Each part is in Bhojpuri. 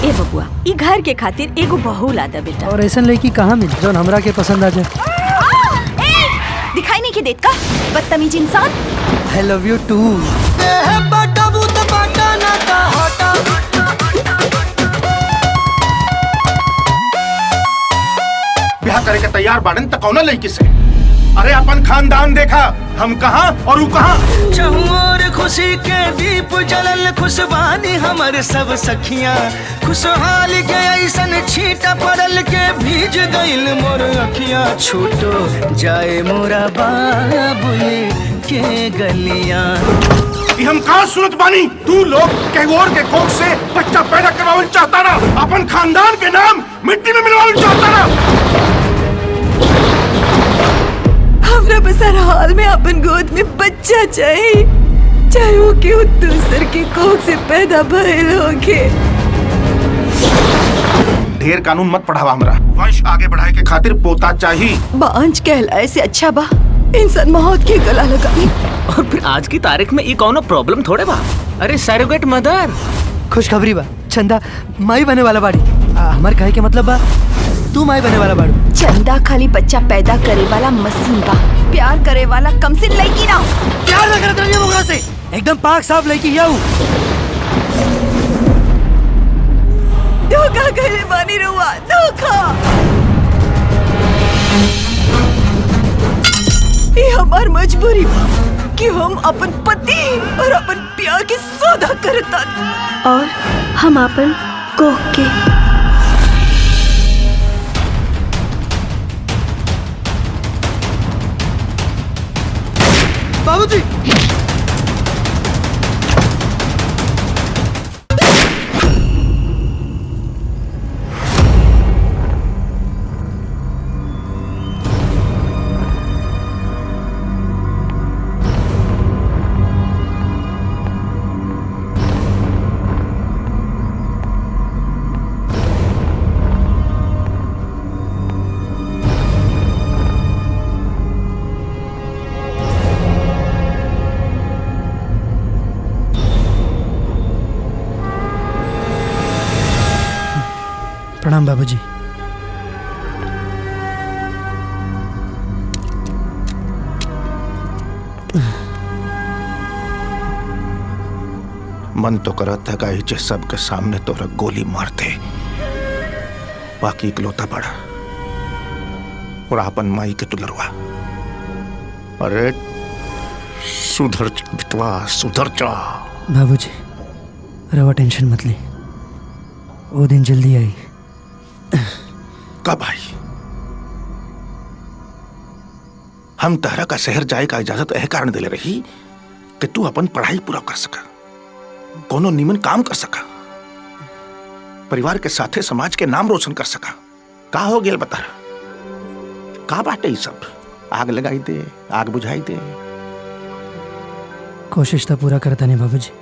ए बबुआ, ई घर के खातिर एगो बहू ला दे बेटा। और ऐसा लड़की कहाँ मिली जौन हमरा के पसंद आ जाए? दिखाई नहीं के देत का बदतमीज इंसान। I love you too। ब्याह करे के तैयार बाड़न त कौना लड़की से? अरे अपन खानदान देखा, हम कहाँ और ऊ कहाँ। चहुर खुशी के दीप जलल खुशबानी हमर सब सखियां, खुशहाल के ऐसन छींटा पड़ल के भीज गइल मोर अखियां। छूटो जाए मोरा बाबुए के गलियां। हम कहाँ सुनत बानी? तू लोग केगोर के कोख से बच्चा पैदा करवावल चाहता ना, अपन खानदान के नाम मिट्टी में मिलवावल चाहता ना। हमरा बस हर हाल में अपन गोद में बच्चा चाहिए, चाहे वो क्यों दूसर के कोख से पैदा भइल होके। ढेर कानून मत पढ़ावा हमरा। वंश आगे बढ़ाए के खातिर पोता चाहिए। बांझ कहलाए से अच्छा बा इंसान मौत की गला लगाई। और फिर आज की तारीख में ये कौनो प्रॉब्लम थोड़े बा। अरे सरोगेट मदर। खुशखबरी बा, चंदा माई बने वाला बाड़ी। हमार कहे के मतलब बा तू माई बने वाला बाड़ू। चंदा खाली बच्चा पैदा करे वाला मशीन बा, प्यार करे वाला कम से लड़की ना। प्यार ना करत रहिए मोगरा से, एकदम पाक साफ लड़की हिया। धोखा करे बानी रुआ, धोखा। ये हमार मजबूरी बा कि हम अपन पति और अपन प्यार के सौदा करता, और हम अपन कोख के। बाबूजी प्रणाम बाबूजी। मन तो करत है कि सबके सामने तोरा गोली मारते, बाकी इकलौता पड़ा और अपन माई के तुलरवा। अरे सुधर जा बिटवा, सुधर जा। बाबूजी रवा टेंशन मत ले, वो दिन जल्दी आई। कब आई? हम तहरा का शहर जाए का इजाजत यह कारण दिले रही कि तू अपन पढ़ाई पूरा कर सका, कोनो नीमन काम कर सका, परिवार के साथे समाज के नाम रोशन कर सका। का हो गेल बता, का बाटे सब? आग लगाई दे, आग बुझाई दे। कोशिश तो पूरा करता नहीं बाबूजी,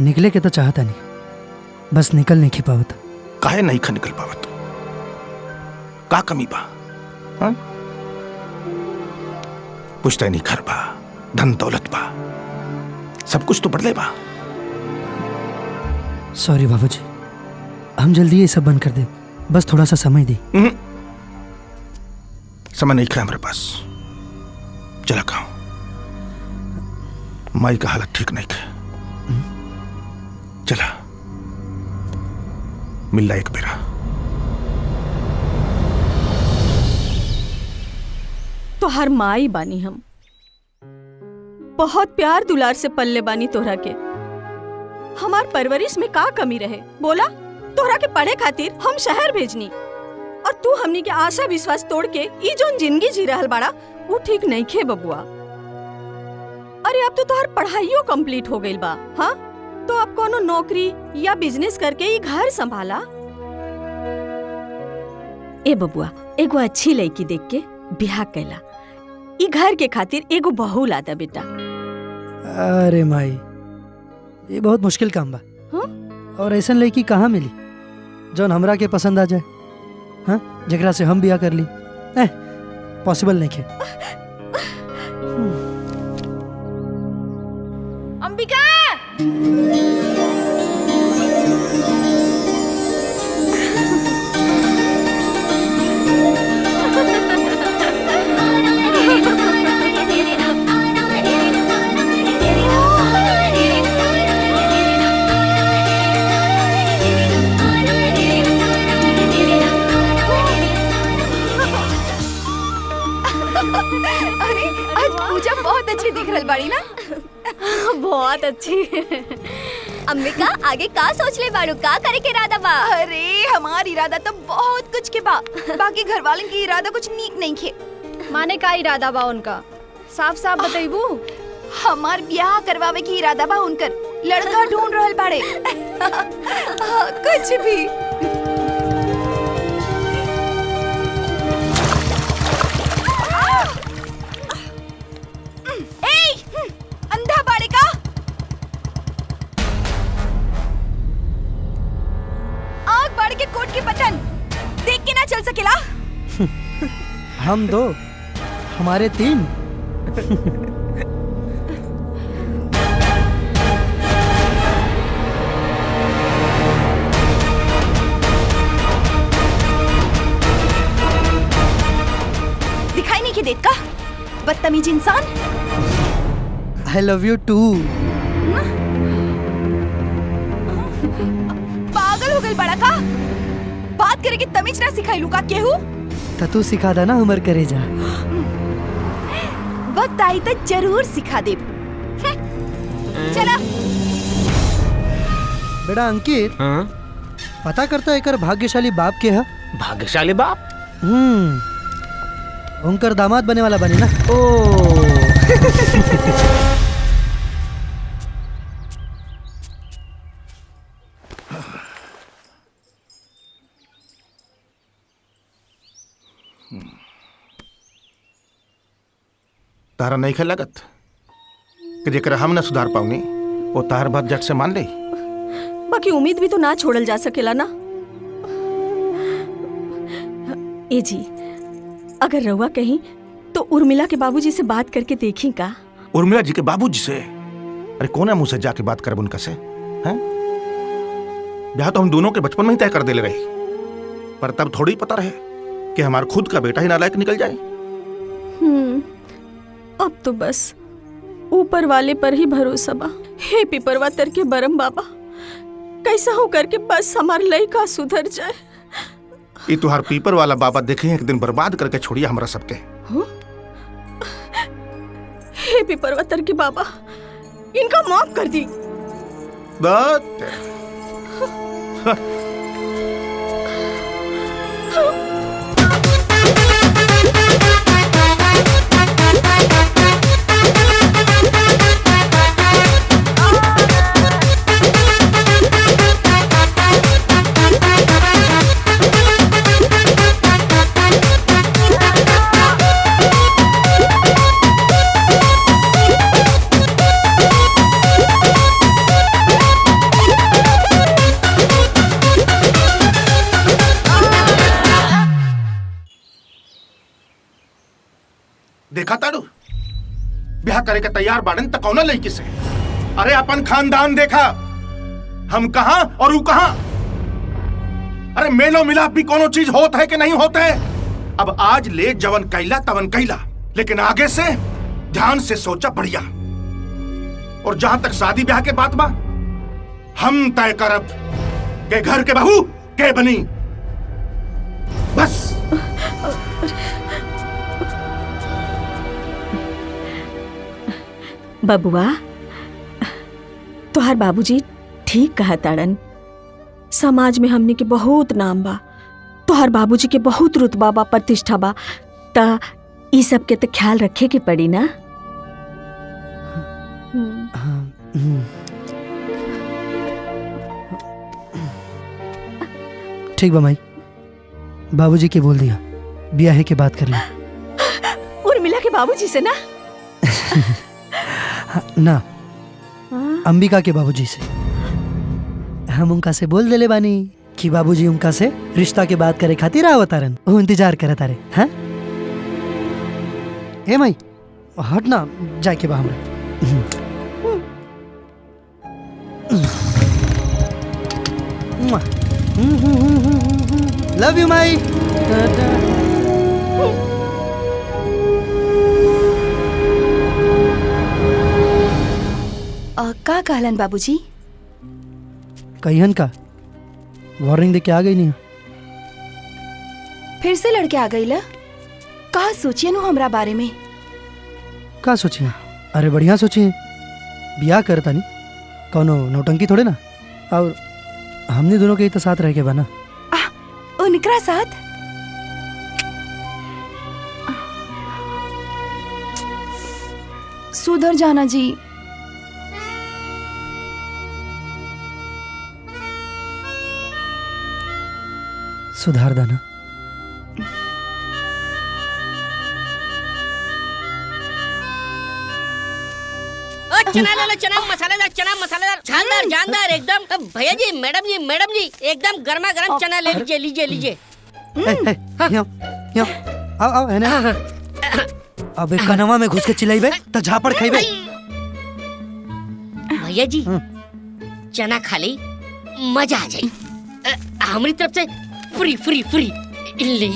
निकले के तो चाहता नहीं, बस निकल नहीं पावत। काहे नहीं खा निकल पावत? का कमी बा? पुश्तैनी नहीं घर बा, धन दौलत बा, सब कुछ तो बदले बा। सॉरी बाबूजी, हम जल्दी ये सब बंद कर दे, बस थोड़ा सा समय दी। समय नहीं खा हमारे पास। चला खाओ, माई का हालत ठीक नहीं है। चला मिलना एक बेरा। तो हर माई बानी हम, बहुत प्यार दुलार से पल्ले बानी तोहरा के। हमार परवरिश में का कमी रहे बोला? तोहरा के पढ़े खातिर हम शहर भेजनी, और तू हमनी के आशा विश्वास तोड़ के ई जोन जिंदगी जी रहल बाड़ा वो ठीक नहीं खे बबुआ। अरे अब तो तोहर पढ़ाइयो कंप्लीट हो गइल बा। हाँ, तो अब कोनो नौकरी या बिजनेस करके ही घर संभाला। ए बबुआ, एगो अच्छी लड़की देख के ब्याह कैला, ई घर के खातिर एगो बहू ला दा बेटा। अरे माई, ये बहुत मुश्किल काम बा। हाँ? और ऐसा लड़की कहाँ मिली जौन हमरा के पसंद आ जाए? हाँ, जगरा से हम ब्याह कर ली? पॉसिबल नहीं है। अंबिका, बहुत अच्छी। अंबिका आगे का सोच ले बाड़ू, का करे के इरादा बा? अरे हमार इरादा तो बहुत कुछ के बा, बाकी घर वालन की इरादा कुछ नीक नहीं खे। माने का इरादा बा उनका? साफ साफ बताइबू। हमार ब्याह करवावे की इरादा बा उनकर, लड़का ढूंढ रहल बाड़े। कुछ भी। अंधा बाड़े का? आग बाड़े के कोट के बटन देख के ना चल सकेला? हम दो, हमारे तीन। दिखाई नहीं के देत का बदतमीज इंसान। I love you too. पागल हो गई बड़ा का? बात करे के तमीज ना सिखाइलू का केहू? तू सिखा दा ना हमर करे जा। वक्त आई तो जरूर सिखा दे। चला। बेटा अंकित, हाँ? पता करता एकर भाग्यशाली बाप के है? भाग्यशाली बाप? उनकर दामाद बने वाला बने ना। ओ तारा नहीं खे लगत कि जेकरा हम न सुधार पाऊंगी वो तार बात जट से मान ले। बाकी उम्मीद भी तो ना छोड़ल जा सकेला ना। ए जी, अगर रउआ कहीं तो उर्मिला के बाबूजी से बात करके देखी का? उर्मिला जी के बाबूजी से? अरे कोना मुंह से जाके बात करब उनका से? हैं? ब्याह तो हम दोनों के बचपन में ही तय कर देले रही, पर तब थोड़ी पता रहे कि हमारा खुद का बेटा ही नालायक निकल जाए। अब तो बस ऊपर वाले पर ही भरोसा बा। हे पिपरवा तर के बरम बाबा, कैसा हो करके बस हमार लइका सुधर जाए। ये तुहार पीपर वाला बाबा देखे एक दिन बर्बाद करके छोड़िया हमरा सबके। हे पिपरवा तर के बाबा, इनका माफ कर दी। देखा ताड़ू ब्याह करे के तैयार बाड़न त कौना लड़की से? अरे अपन खानदान देखा, हम कहां और वो कहां। अरे मेलो मिलाप भी कोनो चीज होता है कि नहीं होता है? अब आज ले जवन कैला तवन कैला, लेकिन आगे से ध्यान से सोचा बढ़िया। और जहां तक शादी ब्याह के बात बा, हम तय करब के घर के बहू के बनी। बस। बबुआ, तोहार बाबूजी ठीक कहा ताड़न। समाज में हमने के बहुत नाम बा, तोहार बाबूजी के बहुत रुतबा बा, प्रतिष्ठा बा, ता ई सब के तो ख्याल रखे के पड़ी ना। ठीक बा माई, बाबूजी के बोल दिया ब्याह के बात कर ली। उर्मिला के बाबूजी से ना? ना, अंबिका के बाबूजी से। हम उनका से बोल देले बानी कि बाबूजी उनका से रिश्ता के बात करे खातिर आवतारन, वो इंतजार करे तारे। हैं? ए माई हट ना, जाए के बा हमरा। लव यू माई। का कहलन बाबूजी? कहियन का वार्निंग दे के आ गई नहीं। फिर से लड़के आ गई ला? का सोचिए नु हमरा बारे में? का सोचिए? अरे बढ़िया सोचिए, बियाह करता नहीं कौनो नौटंकी थोड़े ना। और हमने दोनों के ही तो साथ रह के बना। उनकरा साथ सुधर जाना जी। सुधार देना। चना ले लो, चना मसालेदार शानदार जानदार एकदम। भैया जी मैडम जी एकदम गर्मा गर्म चना ले लीजिए लीजिए लीजिए। आओ आओ है ना। अबे कनवा में घुस के चिल्लाइबे त झापड़ खाइबे। भैया जी चना खा ली मजा आ जाई। हमारी तरफ से फ्री फ्री फ्री ले।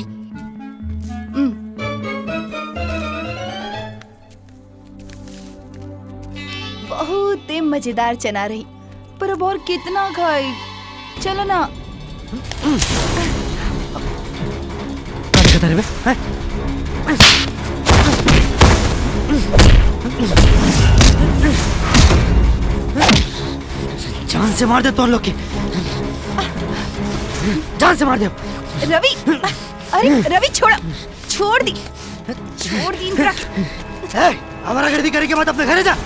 बहुत ही मजेदार चना रही, पर अब और कितना खाई। चलो ना। रे बे हैं? जान से मार दे तो लोग की, जान से मार दे। रवि, अरे रवि छोड़ दी इनका। हमारा गर्दी करे के बाद अपने घरे जा।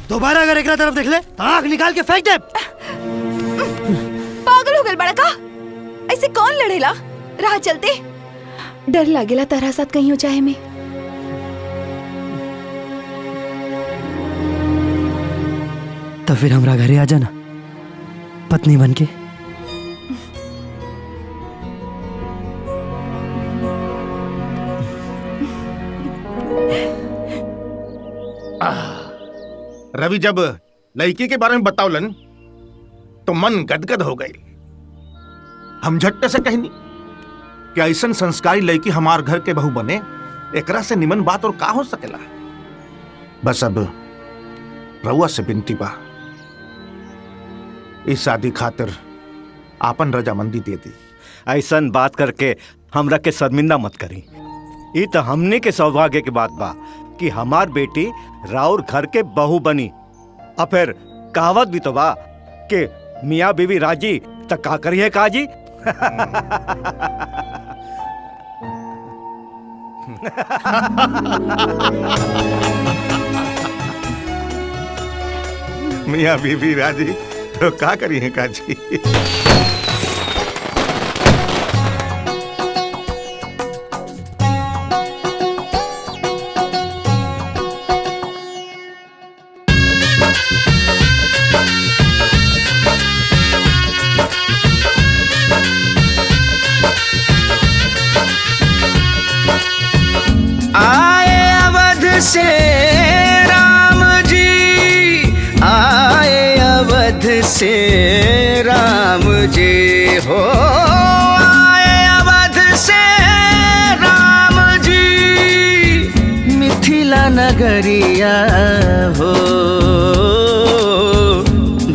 दोबारा अगर एकरा तरफ देख ले तो आँख निकाल के फेंक दे। पागल हो गल बड़ा का? ऐसे कौन लड़ेला? राह चलते डर लागेला तारा साथ कहीं हो जाए में। तो फिर हमरा घरे आ जाना पत्नी बनके। रवि जब लड़की के बारे में बतावलन तो मन गदगद हो गई। हम झट्टे से कहनी कि ऐसन संस्कारी लड़की हमार घर के बहू बने, एकरा से निमन बात और का हो सकेला। बस अब रउआ से बिनती बा, इस शादी खातिर आपन रजामंदी दे दी। ऐसन बात करके हमरा के शर्मिंदा मत करी। ये तो हमने के सौभाग्य की बात बा कि हमार बेटी राउर घर के बहू बनी। और फिर कहावत भी तो बा कि मियाँ बीवी राजी तो का करिए काजी। मियाँ बीवी राजी तो का करिए काजी। आए अवध से राम जी, आए अवध से राम जी हो, आए अवध से राम जी, मिथिला नगरिया हो,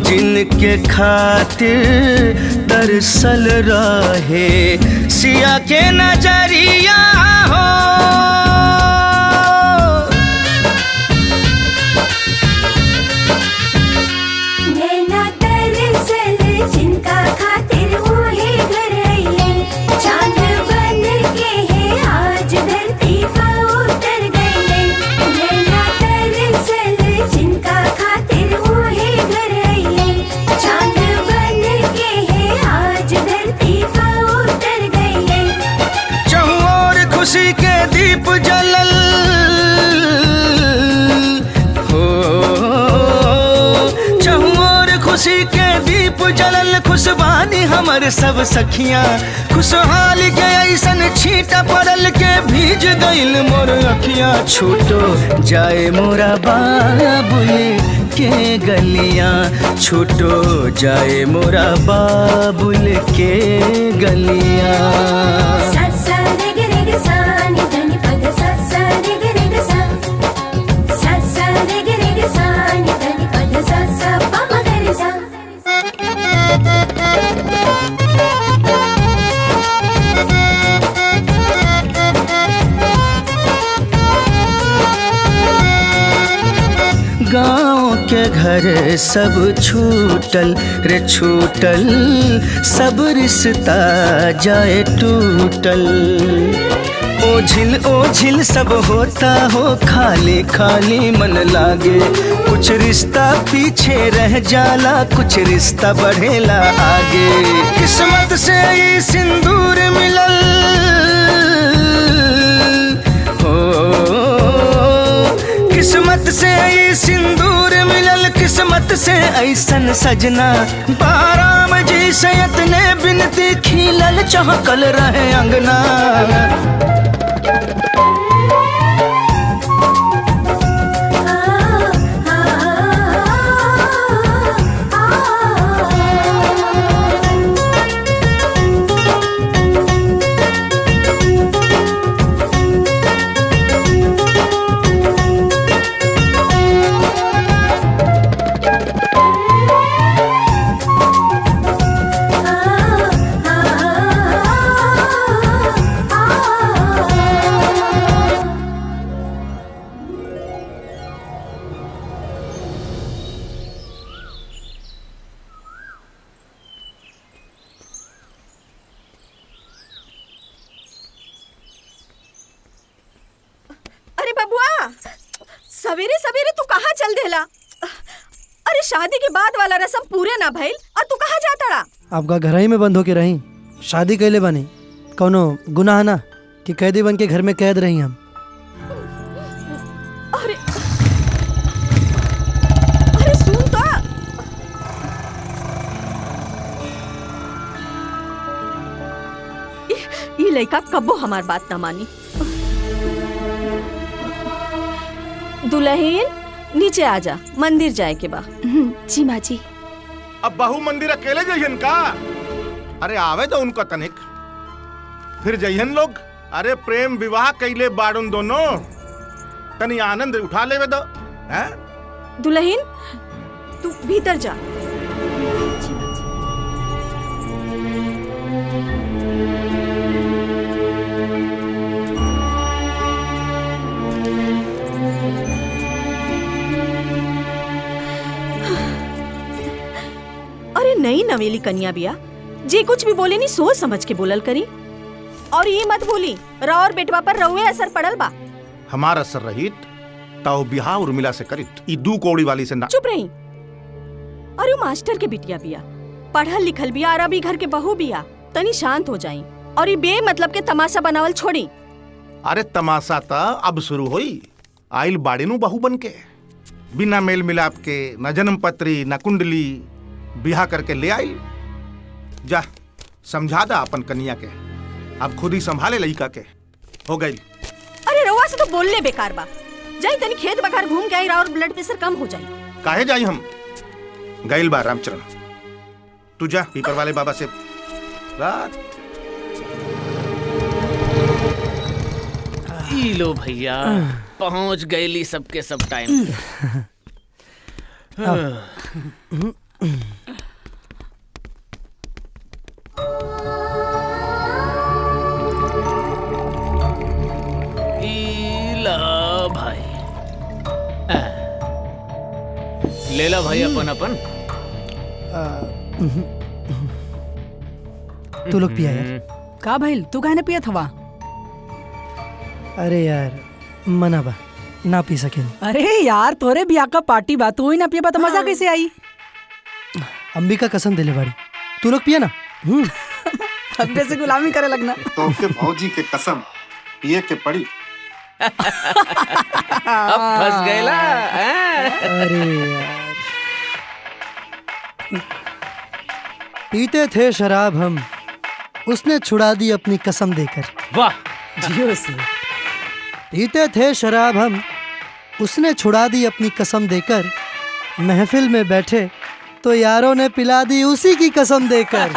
जिनके खातिर तरसल रहे सिया के नजरिया हो। जिनका खातिर उहे घर आइले, चांद बन के है आज धरती पर उतर गइले। नैना तरसल जिनका खातिर उहे घर आइले, चांद बन के है आज धरती पर उतर गइले। चहुं ओर खुशी के दीप जलल हो, चहुं ओर खुशी के दीप जलल, खुशबानी हमर सब सखियां, खुशहाल के ऐसन छींटा पड़ल के भीज गइल मोर अखियां। छूटो जाए मोरा बाबुल के गलियां, छूटो जाए मोरा बाबुल के गलियां। सा सा रे गे रे गे सा नि ध नि प ग सा सा रे गे रे गे सा, सा सा रे गे रे गे सा नि ध नि प ग सा सा प म ग रे सा। गाँव के घर सब छूटल रे छूटल, सब रिश्ता जाए टूटल। ओझिल सब होता हो, खाली खाली मन लागे। कुछ रिश्ता पीछे रह जाला, कुछ रिश्ता बढ़ेला आगे। किस्मत से ये सिंदूर मिलल हो, किस्मत से ये सिंदूर मिलल, किस्मत से ऐसन सजना। बाराम जी से इतने बिनती खिलल चहकल रहे अंगना। अरे बबुआ, सवेरे सवेरे तू कहाँ चल देला? अरे शादी के बाद वाला रस्म पूरे ना भइल और तू कहाँ जाता रहा? आपका घर ही में बंद होके रही। शादी कैले बनी, कौनो गुनाह ना कि कैदी बन के घर में कैद रही हम। अरे अरे सुन तो, ये लड़का कब्बो हमार बात ना मानी। दुल्हन नीचे आजा, मंदिर जाए के बा। जी माँ जी। अब बहू मंदिर अकेले जइहन का? अरे आवे तो उनका तनिक, फिर जइहन लोग। अरे प्रेम विवाह कैले बाड़ुन दोनों, तनी आनंद उठा लेवे दो। हैं? दुल्हन तू भीतर जा। अरे नई नवेली कन्या बिया, जे कुछ भी बोले नहीं सोच समझ के बोलल करी। और ये मत भूली रा और बेटवा पर रहुए असर पड़ल बा। हमारा असर रहित ताऊ बिहार उर्मिला से करित, ई दू कौड़ी वाली से ना। चुप रही। अरे वो मास्टर के बिटिया बिया, पढ़ल लिखल बिया, और अभी घर के बहू बिया। तनी शांत हो जाई और ये बेमतलब के तमाशा बनावल छोड़ी। अरे तमाशा ता अब शुरू होई। आइल बाड़ी नु बहू बन के, बिना मेल मिलाप के, न जन्म पत्री न कुंडली, बिहा करके ले आई। जा समझा दा अपन कन्या के, अब खुद ही संभाले लइका के। हो गई। अरे रवा से तो बोलने बेकार बा। जाई तनी खेत बखार घूम के आई, और ब्लड प्रेशर कम हो जाई। काहे जाई हम? गइल बा रामचरण, तू जा पीपर वाले बाबा से बात। ई लो भैया, पहुंच गईली सबके सब टाइम। भाई ले ला भाई अपन अपन। तू लोग पिया यार। का भाई तू कहने पिया थवा? अरे यार मना बा, ना पी सके। अरे यार तोरे बिया का पार्टी बा, तू ही ना पिया बा तो मजा कैसे आई? अंबिका कसम दिले बाड़ी, तू लोग पिया ना। अब से गुलामी करे लगना। तो के भौजी के कसम पिए के पड़ी। अब फंस गएला। अरे यार पीते थे शराब हम, उसने छुड़ा दी अपनी कसम देकर। वाह जियो से। पीते थे शराब हम, उसने छुड़ा दी अपनी कसम देकर। महफिल में बैठे तो यारों ने पिला दी उसी की कसम देकर।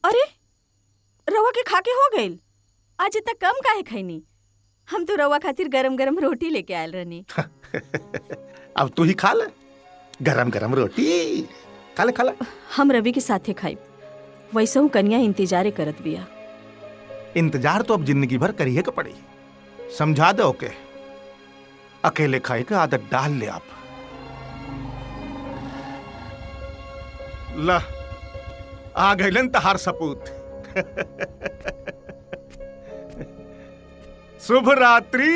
अरे रवा के खाके हो गइल? आज इतना कम काहे खैनी? हम तो रवा खातिर गरम गरम रोटी लेके आयल रहनी। अब तू ही खा ले, गरम गरम रोटी खाले खाला। हम रवि के साथे खाई, वैसे हूँ कन्या इंतजारे करत बिया। इंतजार तो अब जिंदगी भर करिए के पड़ी। समझा दो ओके, अकेले खाए का आदत डाल ले आप। ला आ गइलन तहार सपूत। शुभ रात्रि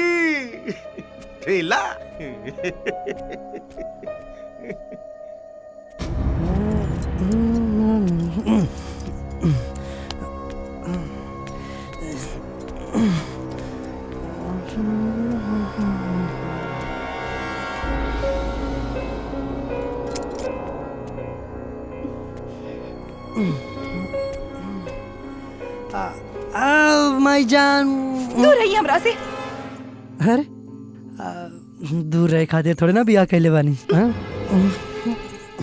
खेला। माई जान दूर रही हमरा से। अरे दूर रहे खातिर थोड़े ना ब्याह कैले बानी। हाँ?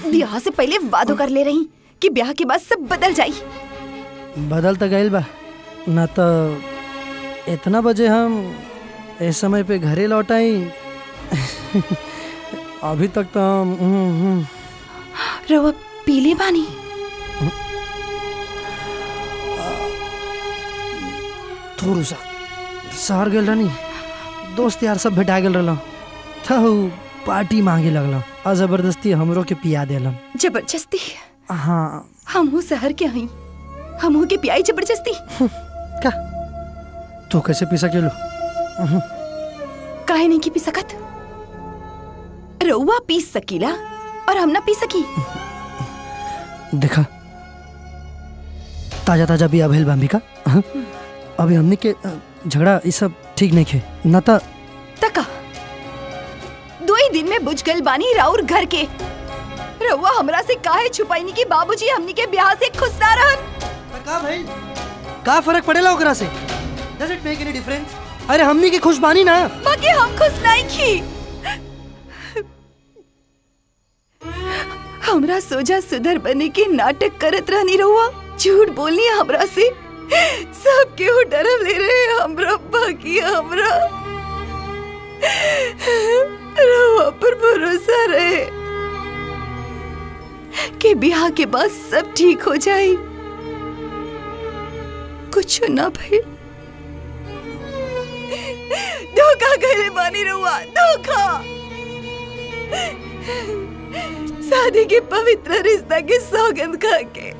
ब्याह से पहले वादो कर ले रही कि ब्याह के बाद सब बदल जाई। बदल तो गइल बा ना, तो इतना बजे हम इस समय पे घरे लौट आई। अभी तक तो हम रवा पीले बानी। थोड़ा सा शहर गेल रहनी, दोस्त यार सब भेटा गेल रहल, पार्टी मांगे लगल और जबरदस्ती हमरो के पिया देलन। जबरदस्ती? हाँ। हमहू शहर के हई, हमहू के पियाई जबरदस्ती। का तू कैसे पी सकेलो? काहे नहीं की पी सकत? रउआ पी सकीला और हम ना पी सकी। देखा ताजा ताजा बिया भइल बा अंबिका। अभी हमने के झगड़ा ये सब ठीक नहीं खे ना। तका 2 ही दिन में बुझ गल बानी राउर घर के। रउआ हमरा से काहे छुपाईनी कि बाबूजी हमनी के ब्याह से खुश ना रहन? का भाई का फर्क पड़ेला ओकरा से? Does it make any difference? अरे हमनी की खुश बानी ना। बाकी हम खुश नहीं की। हमरा सोजा सुधर बने के नाटक करत रहनी रहुआ। झूठ बोलनी हमरा से। सब केहू डरव ले रहे हमरा, बाकी हमरा रहुआ पर भरोसा रहे कि ब्याह के बाद सब ठीक हो जाए। कुछ ना भइल। धोखा करे बानी रहुआ, धोखा। शादी के पवित्र रिश्ता के सौगंध खा के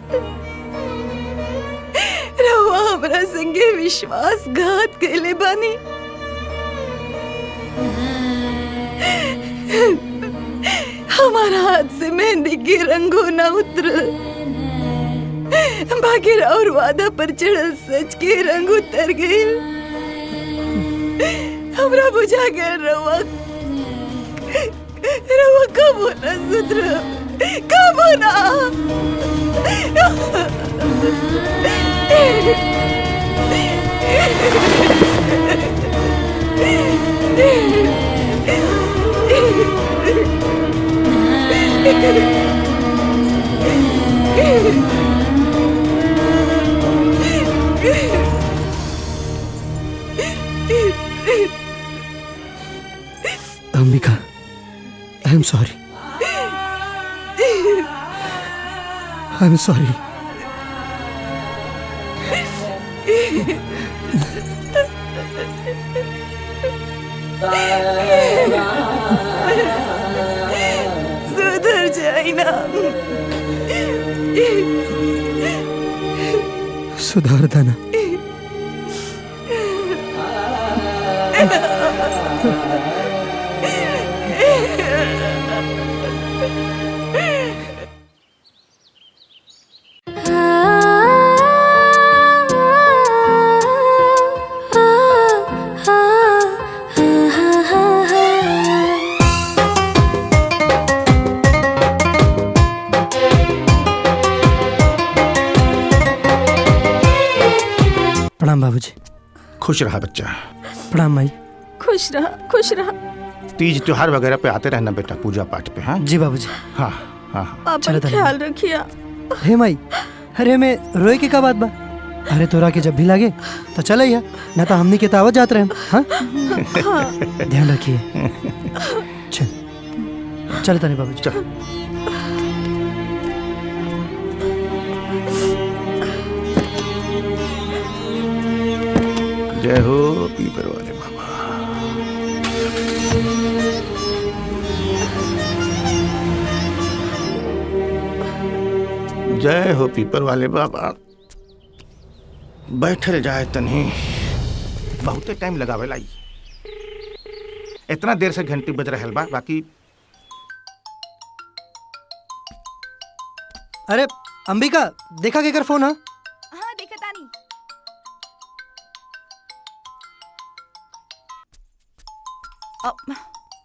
रहुआ हमरा संगे विश्वासघात कैले बानी। हमारा हाथ से मेहंदी के रंगो ना उतर, बाकी और वादा पर चढ़ल सच के रंग उतर गए। हमरा बुझा गया रहुआ कब होना सुधर, कब होना। Ambika, I am sorry. I am sorry. सुधर जाए ना। सुधार देना। प्रणाम बाबूजी। खुश रहा बच्चा। प्रणाम माई। खुश रहा, खुश रहा। तीज त्योहार वगैरह पे आते रहना बेटा, पूजा पाठ पे। हाँ जी बाबूजी। हाँ हाँ हाँ। अपन ख्याल रखिए। हे माई, अरे मैं रोए के का बात बा? अरे तोरा के जब भी लागे तो चले या ना, तो हमनी के तावत जात रहे। हाँ ध्यान रखिए। चल। चल तने बाबूजी। चल। जय हो पीपर वाले बाबा। जय हो पीपर वाले बाबा। बैठल जाए तनी, बहुते टाइम लगावे लाई। इतना देर से घंटी बज रहल बा, बाकी अरे अंबिका, देखा केकर फोन है? हाँ देखा तानी।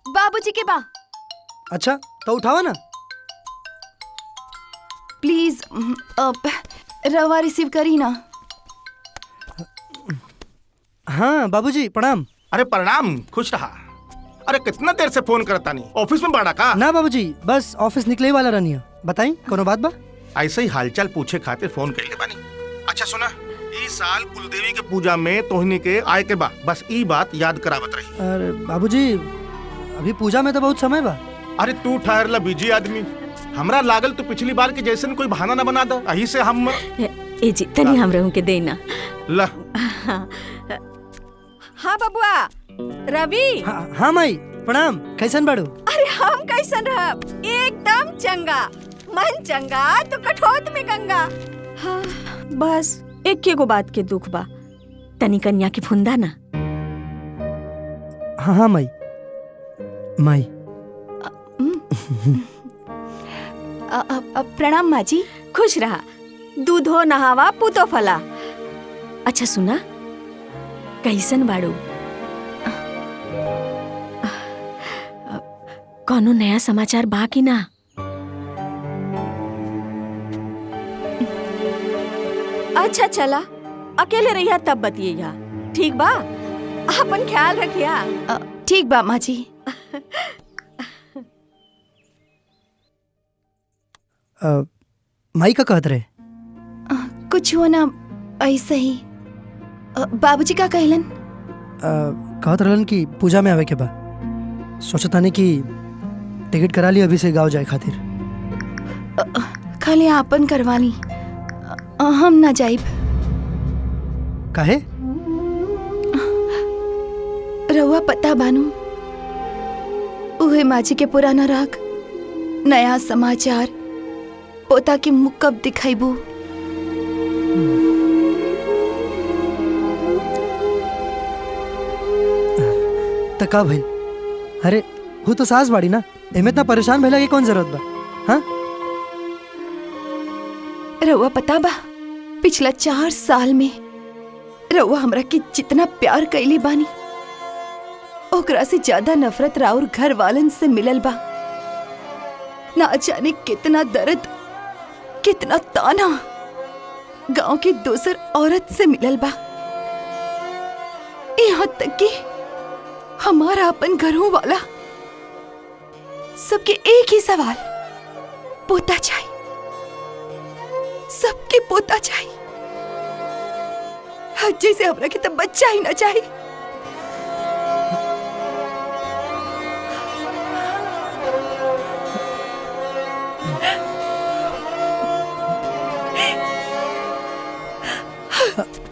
बाबूजी के बा। अच्छा तो उठावा ना। प्लीज रवा रिसीव करी ना। हाँ बाबूजी प्रणाम। अरे प्रणाम, खुश रहा। अरे कितना देर से फोन करता नहीं, ऑफिस में बाड़ा का? ना बाबूजी, बस ऑफिस निकले वाला रहनी। बताई कोनो बात बा? ऐसे ही हालचाल पूछे खातिर फोन कर ले बानी। अच्छा सुना, इस साल कुलदेवी के पूजा में तोहनी के आए के बा, बस ई बात याद करावत रही। अरे बाबूजी, अभी पूजा में तो बहुत समय बा। अरे तू ठहर ला, बिजी आदमी। हमरा लागल तो पिछली बार के जैसे कोई बहाना न बना दो, यही से हम ए जी तनी हम रहूं के देना। ला। हाँ बबुआ रवि। हाँ माई प्रणाम, कैसन बाड़ू? अरे हम कैसन रहब, एकदम चंगा। मन चंगा तो कठौत में गंगा। हाँ, बस एक गो बात के दुख बा, तनी कन्या की फुंदा ना। हाँ हाँ माई। माई प्रणाम माँ जी। खुश रहा, दूधो नहावा पुतो फला। अच्छा सुना, कैसन बाड़ू? कौनो नया समाचार बा कि ना? अच्छा चला, अकेले रहिया तब बतिया, ठीक बा? अपन ख्याल रखिया। ठीक बा माँ जी। माई का कहत रहे? कुछ हो ना, ऐसे ही। बाबूजी का कहलन? कहत रहलन कि पूजा में आवे के बा। सोचता नहीं कि टिकट करा ली अभी से गाँव जाए खातिर। खाली आपन करवा ली, हम ना जाइब। काहे? रउआ पता बानू, उहे माजी के पुराना राग, नया समाचार पोता के मुख कब दिखाइबू? तका भाई, अरे वो तो सास बाड़ी ना, एमे इतना परेशान भइला के कौन जरूरत बा? हाँ? रउआ पता बा, पिछला 4 साल में रउआ हमरा के जितना प्यार कैली बानी, ओकरा से ज्यादा नफरत राउर घर वालन से मिलल बा। ना जाने कितना दर्द, कितना ताना गांव की दूसर औरत से मिलल बा। यहाँ तक कि हमारा अपन घरों वाला सबके एक ही सवाल, पोता चाहिए, सबके पोता चाहिए। हज्जे से हमरा के तब बच्चा ही ना चाहिए।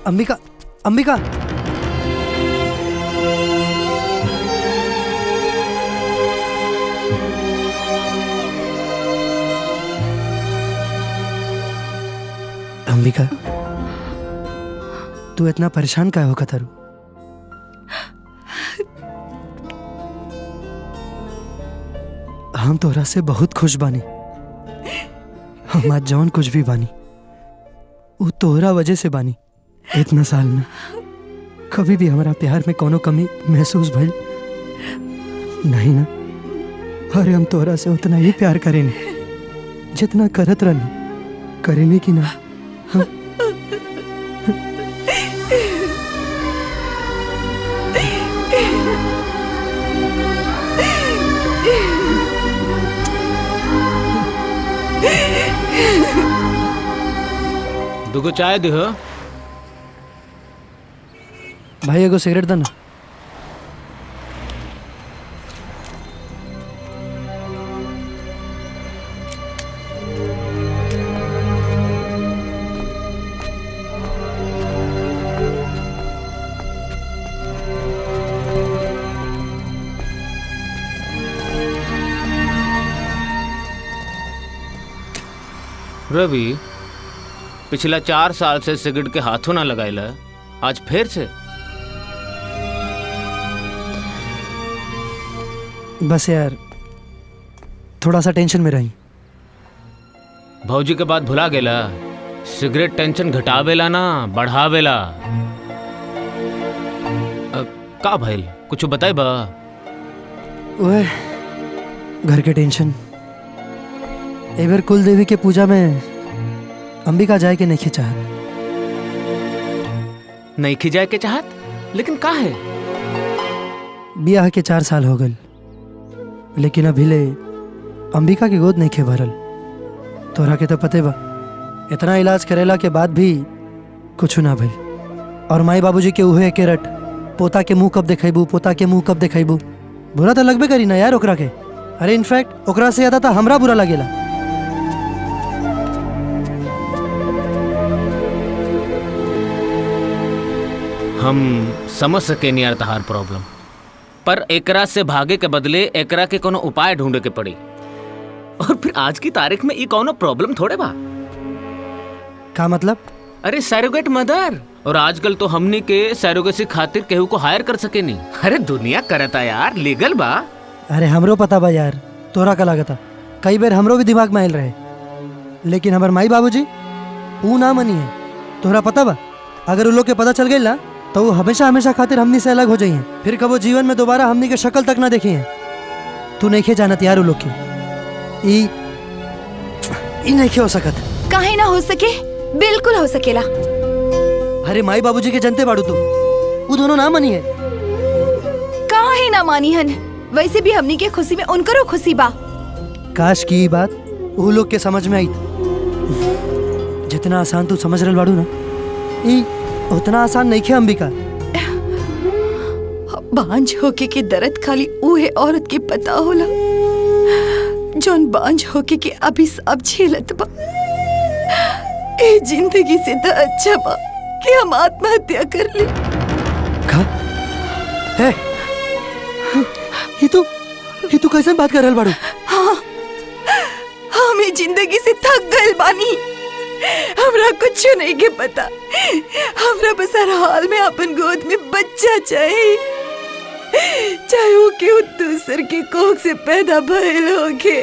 अंबिका, अंबिका, अंबिका, तू इतना परेशान काहे होगा तारू? हम तोरा से बहुत खुश बानी। हम आज जौन कुछ भी बानी, वो तोहरा वजह से बानी। इतना साल में कभी भी हमारा प्यार में कोनो कमी महसूस भइल नहीं ना? अरे हम तोहरा से उतना ही प्यार करेनी जितना करत रहनी, करेनी कि ना? हाँ? दुगो चाय दे हो भाई, एगो सिगरेट देना। रवि पिछला 4 साल से सिगरेट के हाथों ना लगाइला, आज फिर से? बस यार थोड़ा सा टेंशन में रही। भौजी के बात भुला गेला, सिगरेट टेंशन घटावेला ना बढ़ावेला। का भइल, कुछ बताई बा? ओए घर के टेंशन। एबर कुल देवी के पूजा में अंबिका जाए के नहीं चाहत। नहीं खिजाए के चाहत, लेकिन का है? बियाह के 4 साल हो गए, लेकिन अभी ले अंबिका की गोद नहीं खे भरल। तोरा के तो पते बा, इतना इलाज करेला के बाद भी कुछ ना भइल। और माई बाबूजी के उहे के रट, पोता के मुंह कब देखेबू, पोता के मुंह कब देखेबू। बुरा तो लगबे करी ना यार ओकरा के। अरे इनफैक्ट ओकरा से ज्यादा तो हमरा बुरा लगेला। हम समझ सके नहीं यार तहार प्रॉब्लम, पर एकरा से भागे के बदले एकरा के कोनो उपाय ढूंढे के पड़ी। और फिर आज की तारीख में ये कोनो प्रॉब्लम थोड़े बा। का मतलब? अरे सैरोगेट मदर, और आजकल तो हमनी के सैरोगेसी खातिर केहू को हायर कर सके नहीं। अरे दुनिया करता यार, लीगल बा। अरे हमरो पता बा यार, तोरा का लागता कई बार हमरो भी दिमाग में आयल रहे, लेकिन हमार माई बाबूजी ऊ ना मनी है। तोरा पता बा, अगर उ लोग के पता चल गई ना तो वो हमेशा हमेशा खातिर हमनी से अलग हो जाइए, फिर कबो जीवन में दोबारा हमनी के शक्ल तक ना देखी है। तू नहीं खे जानत यार उ लोग के। ई नहीं खे हो सकत। काहे ना हो सके, बिल्कुल हो सकेला। अरे माई बाबूजी के जनते बाड़ू तू, वो दोनों ना मनी है। काहे ना मानी हन, वैसे भी हमनी के खुशी में उनकरो खुशी बा। काश की ई बात वो लोग के समझ में आई। जितना आसान तू समझ रहे बाड़ू ना, ई उतना आसान नहीं खे अंबिका। बांझ होके के दर्द खाली उहे औरत के पता होला जौन बांझ होके के अभी सब झेलत बा। ए जिंदगी से तो अच्छा बा कि हम आत्महत्या कर ले। का? है? ये तू कैसे बात कर रहल बाड़ू? हाँ, हम ई जिंदगी से थक गए बानी। हमरा कुछ नहीं के पता। हमरा बस हर हाल में अपन गोद में बच्चा चाहिए, चाहे वो केहू दूसर के कोख से पैदा भइल होके।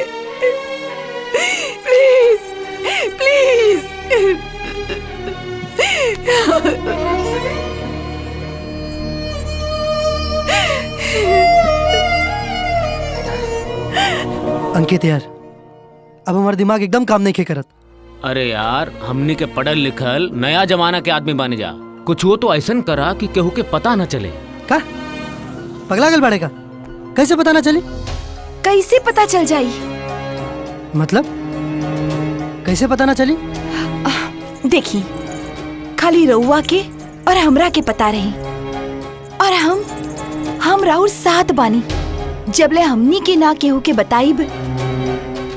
Please please. अंकित यार, अब हमारा दिमाग एकदम काम नहीं खे करत। अरे यार, हमनी के पढ़ल लिखल नया जमाना के आदमी बन जा। कुछ वो तो ऐसा करा कि केहू के पता न चले। का पगला गल बाड़े का? कैसे पता ना चले? कैसे पता चल जाई? मतलब कैसे पता ना चली? देखी, खाली रउआ के और हमरा के पता रही, और हम राउर साथ बानी। जबले हमनी के ना केहू के बताइब,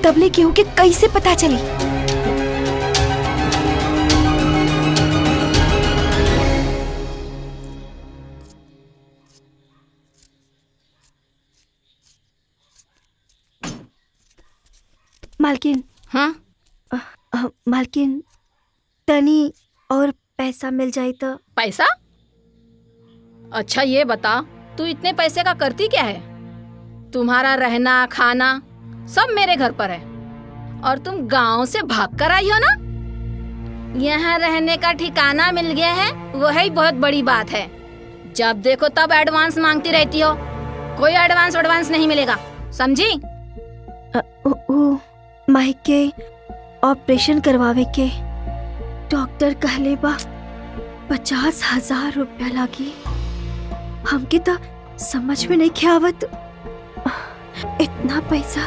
तबले केहू के कैसे पता चली? मालकिन। हाँ? मालकिन, तनी और पैसा मिल जाए तो। पैसा? अच्छा ये बता, तू इतने पैसे का करती क्या है? तुम्हारा रहना खाना सब मेरे घर पर है, और तुम गांव से भाग कर आई हो ना? यहाँ रहने का ठिकाना मिल गया है, वही बहुत बड़ी बात है। जब देखो तब एडवांस मांगती रहती हो। कोई एडवांस नहीं मिलेगा, समझी? माई के ऑपरेशन करवावे के डॉक्टर कहले बा 50,000 रुपया लागी। हमके तो समझ में नहीं आवत, इतना पैसा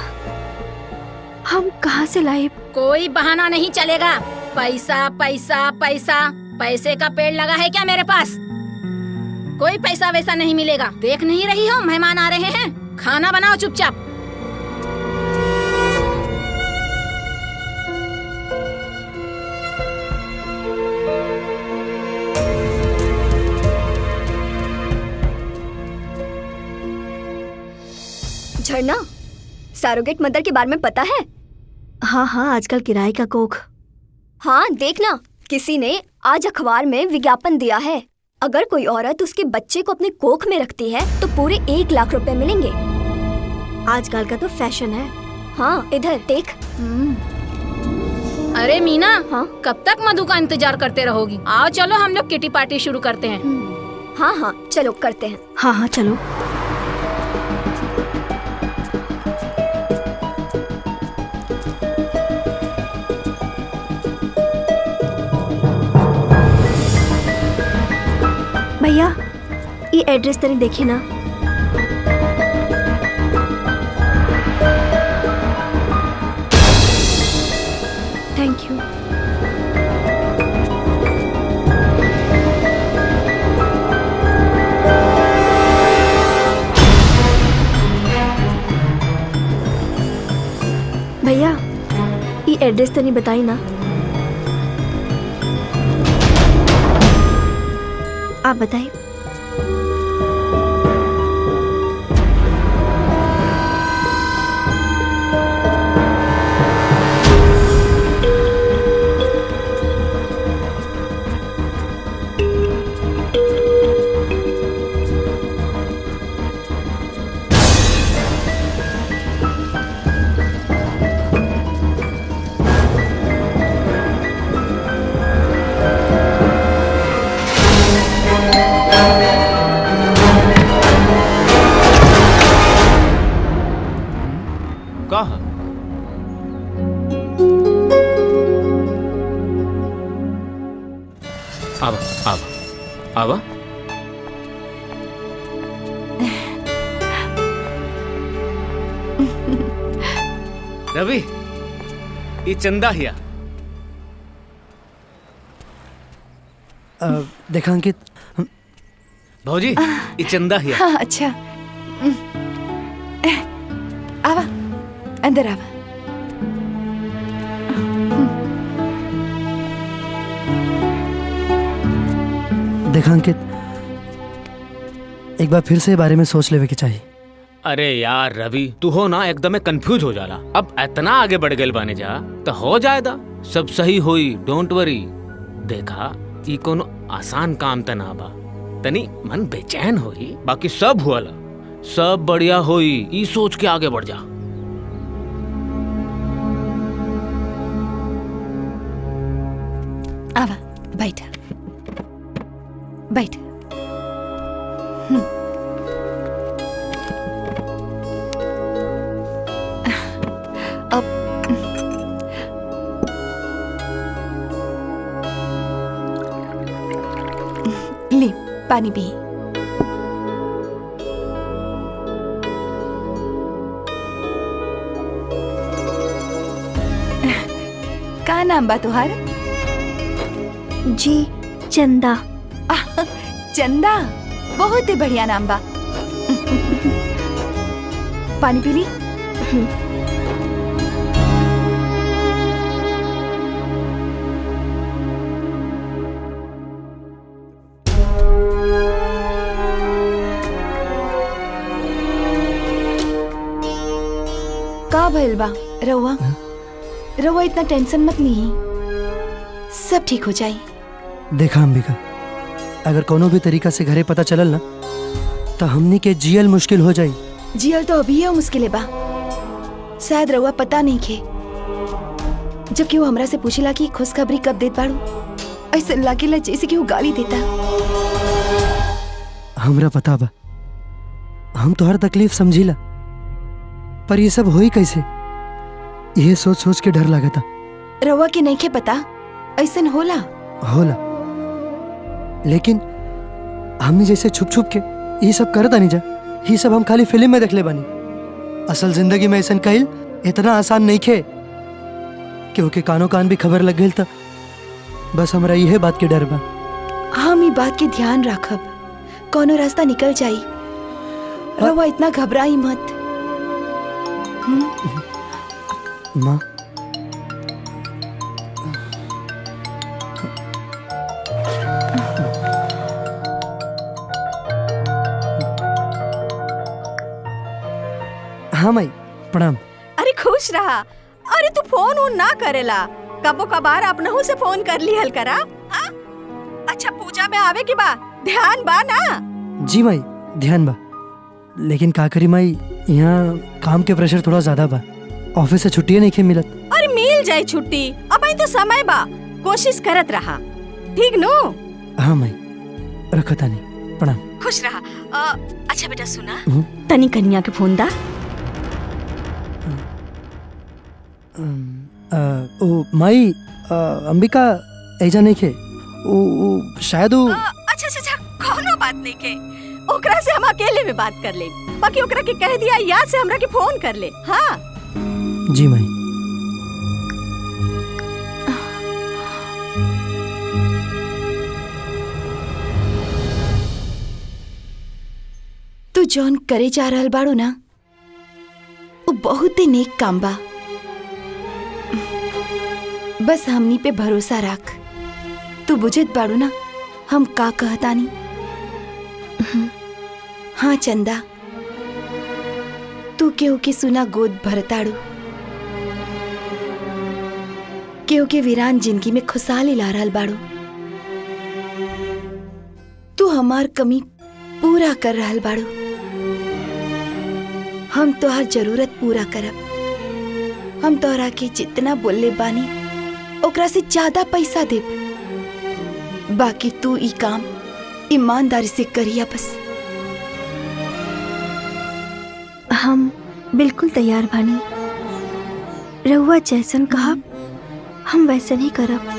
हम कहाँ से लाए? कोई बहाना नहीं चलेगा। पैसा पैसा पैसा, पैसे का पेड़ लगा है क्या मेरे पास? कोई पैसा वैसा नहीं मिलेगा। देख नहीं रही हो मेहमान आ रहे हैं? खाना बनाओ चुपचाप। झरना, सैरोगेट मदर के बारे में पता है? हाँ हाँ, आजकल किराए का कोख हाँ देखना, किसी ने आज अखबार में विज्ञापन दिया है, अगर कोई औरत उसके बच्चे को अपने कोख में रखती है तो पूरे 1 लाख रुपए मिलेंगे। आजकल का तो फैशन है। हाँ इधर देख। अरे मीना, हाँ? कब तक मधु का इंतजार करते रहोगी? आओ चलो हम लोग किटी पार्टी शुरू करते हैं। हाँ हाँ चलो करते हैं। हाँ हाँ चलो। भैया ये एड्रेस तनी देखी ना। Thank you. भैया ये एड्रेस तनी बताई ना। आप बताइए। कहा? आवा आवा आवा। रवि, ये चंदा हिया। देखा अंकित, भौजी ये चंदा हिया। हाँ अच्छा। आवा अंदर आवा। देखा अंकित, एक बार फिर से बारे में सोच लेवे के चाहिए। अरे यार रवि, तू हो ना एकदम कंफ्यूज हो जाला। अब इतना आगे बढ़ गए बाने जा तो हो जाएगा, सब सही होई, डोंट वरी। देखा ई कोनो आसान काम त ना बा, तनी मन बेचैन होई, बाकी सब हुआला, सब बढ़िया होई, ई सोच के आगे बढ़ जा। आवा बैठ बैठ। अब ले पानी पी। का नाम बा तुहार? जी चंदा। चंदा, बहुत ही बढ़िया नाम बा। पानी पी ली। का भइल बा रउआ? रउआ इतना टेंशन मत ली, सब ठीक हो जाई। देखा अंबिका, अगर कोनो भी तरीका से घरे पता चलल ना तो हमनी के जियल मुश्किल हो जाई। जियल तो अभी है मुश्किल है बा, शायद रउआ पता नहीं खे। जब केहू हमरा से पूछेला कि खुशखबरी कब देत बाड़ू, ऐसा लागेला जैसे केहू गाली देता। हमरा पता बा, हम तो हर तकलीफ समझीला, पर ये सब होई कैसे, ये सोच सोच के डर लागता। रउआ के नहीं खे पता ऐसा होला। होला, लेकिन हमने जैसे छुप छुप के ये सब करता नहीं जा, ये सब हम खाली फिल्म में देख ले बानी। असल जिंदगी में ऐसा कहिल इतना आसान नहीं खे, क्योंकि कानों कान भी खबर लग गई था। बस हमरा यह बात के डर बा। हम ये बात के ध्यान रखब, कोनो रास्ता निकल जाई। रउआ इतना घबराई मत। माँ, हाँ माई प्रणाम। अरे खुश रहा। अरे तू फोन वोन ना करेला, कबो कबार अपनहू से फोन कर ली हल करा। हाँ? अच्छा पूजा में आवे की बा ध्यान बा ना? जी माई ध्यान बा, लेकिन का करी माई, यहाँ काम के प्रेशर थोड़ा ज्यादा बा, ऑफिस से छुट्टी नहीं के मिलत। अरे मिल जाए छुट्टी, अब तो समय बा, कोशिश करत रहा, ठीक नो? हाँ माई रखता नहीं, प्रणाम। खुश रहा। अच्छा बेटा सुना, तनी कन्या के फोन दा। ओ माई, अंबिका ऐजा नहीं के, ओ शायद वो अच्छा अच्छा कोनो बात नहीं के, ओकरा से हम अकेले में बात कर ले, बाकी ओकरा के कह दिया याद से हमरा के फोन कर ले। हाँ जी माई। तू जौन करे जा रहल बाड़ू ना, वो बहुत ही नेक काम बा। बस हमनी पे भरोसा रख। तू बुझत बाड़ू ना हम का कहतानी? हाँ चंदा, तू केहू के सुना गोद भरताड़ू, केहू के वीरान जिंदगी में खुशहाली ला रहल बाड़ू। तू हमार कमी पूरा कर रहल बाड़ू, हम तोहार जरूरत पूरा करब। हम तोहरा के जितना बोलले बानी ओकरा से ज्यादा पैसा देब, बाकी तू ई काम ईमानदारी से करिया बस। हम बिल्कुल तैयार बानी, रहुआ जैसन कहा हम वैसे नहीं करब।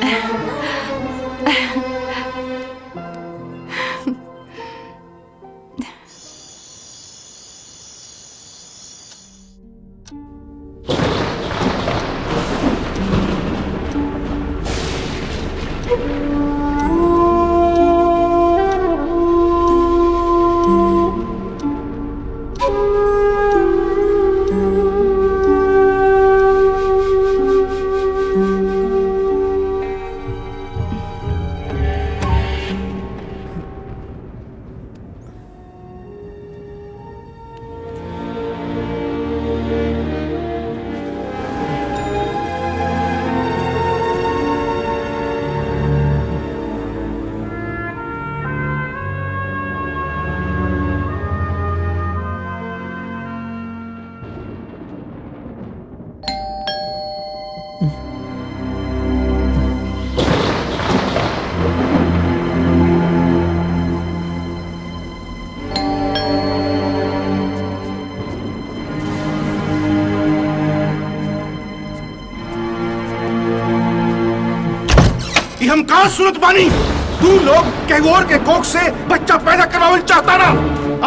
हम कहा सुनत बानी, तू लोग कैगोर के कोख से बच्चा पैदा करवावल चाहता ना,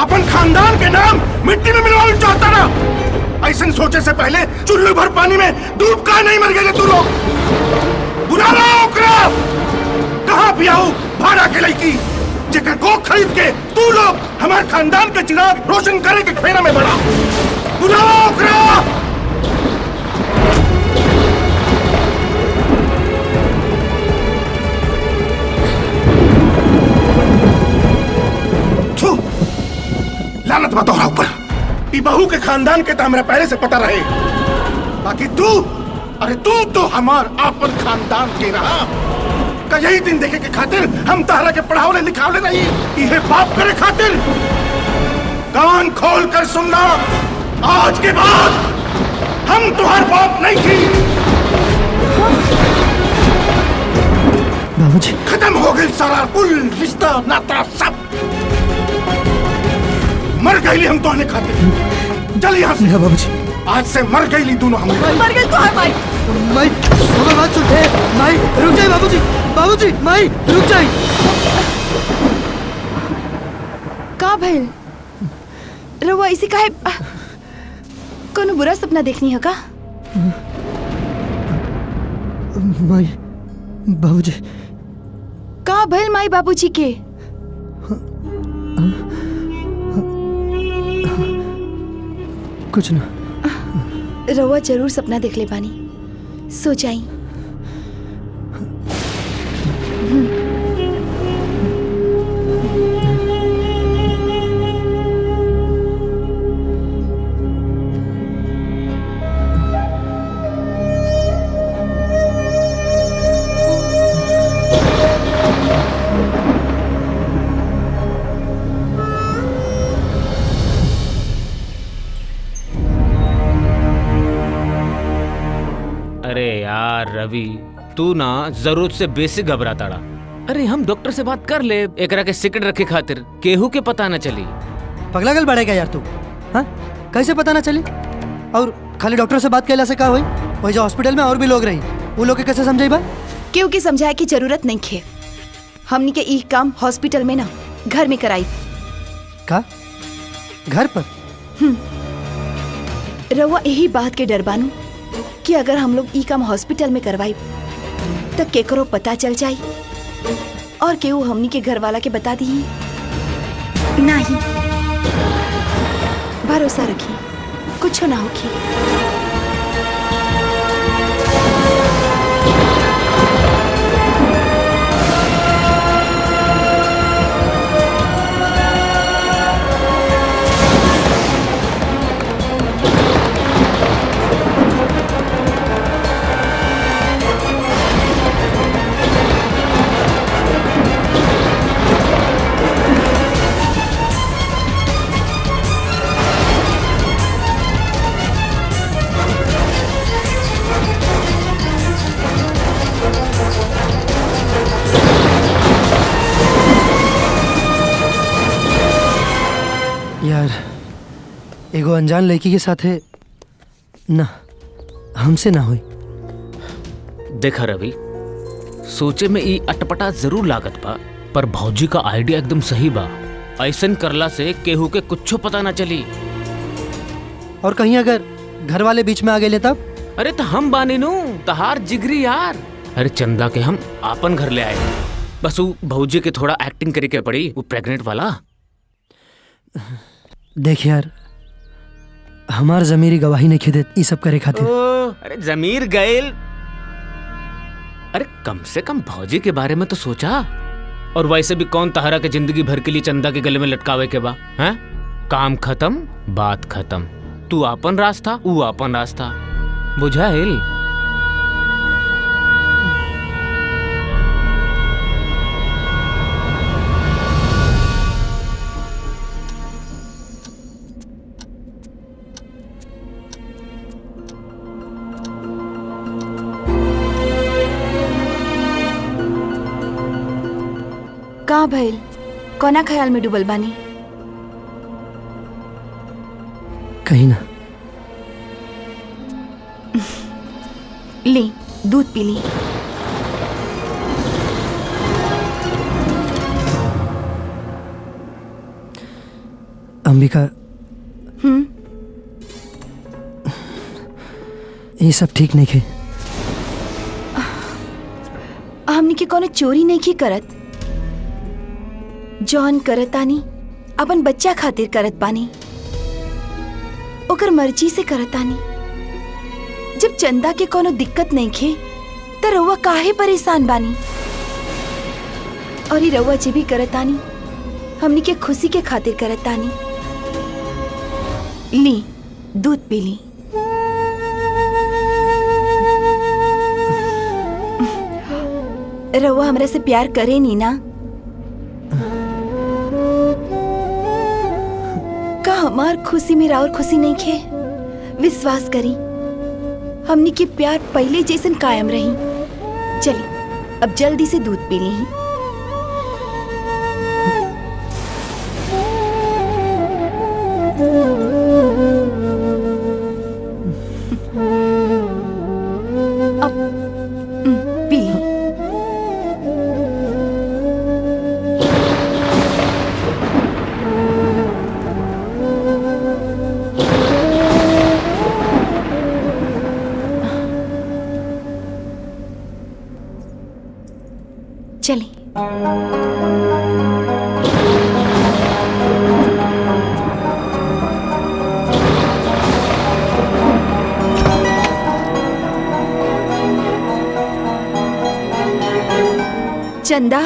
अपन खानदान के नाम मिट्टी में मिलवावल चाहता ना। ऐसा सोचे से पहले चुल्लू भर पानी में डूब का नहीं मर गए तू लोग। बुला लो ओकरा, कहाँ पियाऊ भाड़ा के लड़की जेकर कोख खरीद के तू लोग हमारे खानदान के चिराग रोशन करे के फेरा में बढ़ा। बुलाओ ओकरा। लानत मत तोहरा ऊपर, ई बहू के खानदान के तो हमरा पहले से पता रहे, बाकी तू, अरे तू तो हमार आपन खानदान के रहा। का यही दिन देखे के खातिर हम तहरा के पढ़ावले लिखावले नहीं, इहे बाप करे खातिर। कान खोल कर सुनना, आज के बाद हम तुम्हार बाप नहीं थी। बाबूजी, खत्म हो गई सारा कुल रिश्ता नाता सब। मर गई हम तोहने खातिर। चल यहाँ से। बाबूजी, आज से मर गई दोनों हम। मर गई तो है माई। माई सुनो बात सुन। माई रुक जाए बाबूजी, बाबूजी माई रुक जाए। का भइल? रवा इसी काहे कोनो बुरा सपना देखनी है का? माई बाबूजी। का भइल माई बाबूजी के? कुछ ना। रवा जरूर सपना देख ले बानी, सो जाई। रवि, तू ना जरूरत से बेसी घबरा ताड़ा। अरे हम डॉक्टर से बात कर ले, एकरा के सिकड़ रखे खातिर केहू के पता न चली। पगला गल बढ़ेगा यार तू। हाँ, कैसे पता ना चली? और खाली डॉक्टर से बात कैला से का हुई? वही जो हॉस्पिटल में और भी लोग रही, वो लोग के कैसे समझाई बा? क्योंकि समझाए की जरूरत नहीं खे। हमनी के ई काम हॉस्पिटल में ना घर में कराई। का घर पर? रउआ यही बात के डर बानू कि अगर हम लोग ई काम हॉस्पिटल में करवाई तो केकरो पता चल जाई और केहू हमनी के घर वाला के बता दी। नहीं, भरोसा रखी, कुछ ना होगी। यार, एगो अनजान लड़की के साथ है ना, हमसे ना हुई। देखा रवि, सोचे में ई अटपटा जरूर लागत बा, पर भौजी का आइडिया एकदम सही बा। ऐसन करला से केहू के कुछो पता ना चली। और कहीं अगर घर वाले बीच में आ गए तब? अरे तो हम बानी नू, तहार जिगरी यार। अरे चंदा के हम आपन घर ले आए, बस वो भौजी के थोड़ा एक्टिंग करे के पड़ी, वो प्रेग्नेंट वाला। देख यार, हमार जमीरी गवाही नहीं खिदे ये सब करे खातिर। अरे जमीर गैल, अरे कम से कम भौजी के बारे में तो सोचा। और वैसे भी कौन तहरा के जिंदगी भर के लिए चंदा के गले में लटकावे के बा? हैं? काम खत्म, बात खत्म। तू आपन रास्ता, वो आपन रास्ता, बुझाइल? कहाँ भइल? कोना ख्याल में डूबल बानी? कहीं ना। ली, दूध पी ली। अंबिका, ये सब ठीक नहीं खे। हमनी के कोनो चोरी नहीं की करत। जॉन करतानी अपन बच्चा खातिर करत बानी, ओकर मर्जी से करतानी। जब चंदा के कोनो दिक्कत नहीं खे तो रउआ काहे परेशान बानी? और ये रउआ जे भी करतानी हमनी के खुशी के खातिर करतानी। ली, दूध पी ली। रउआ हमरा से प्यार करे नी ना? का हमार खुशी में और खुशी नहीं खे? विश्वास करी, हमनी के प्यार पहले जैसन कायम रही। चली, अब जल्दी से दूध पी ली। अब पी ली। चली। चंदा,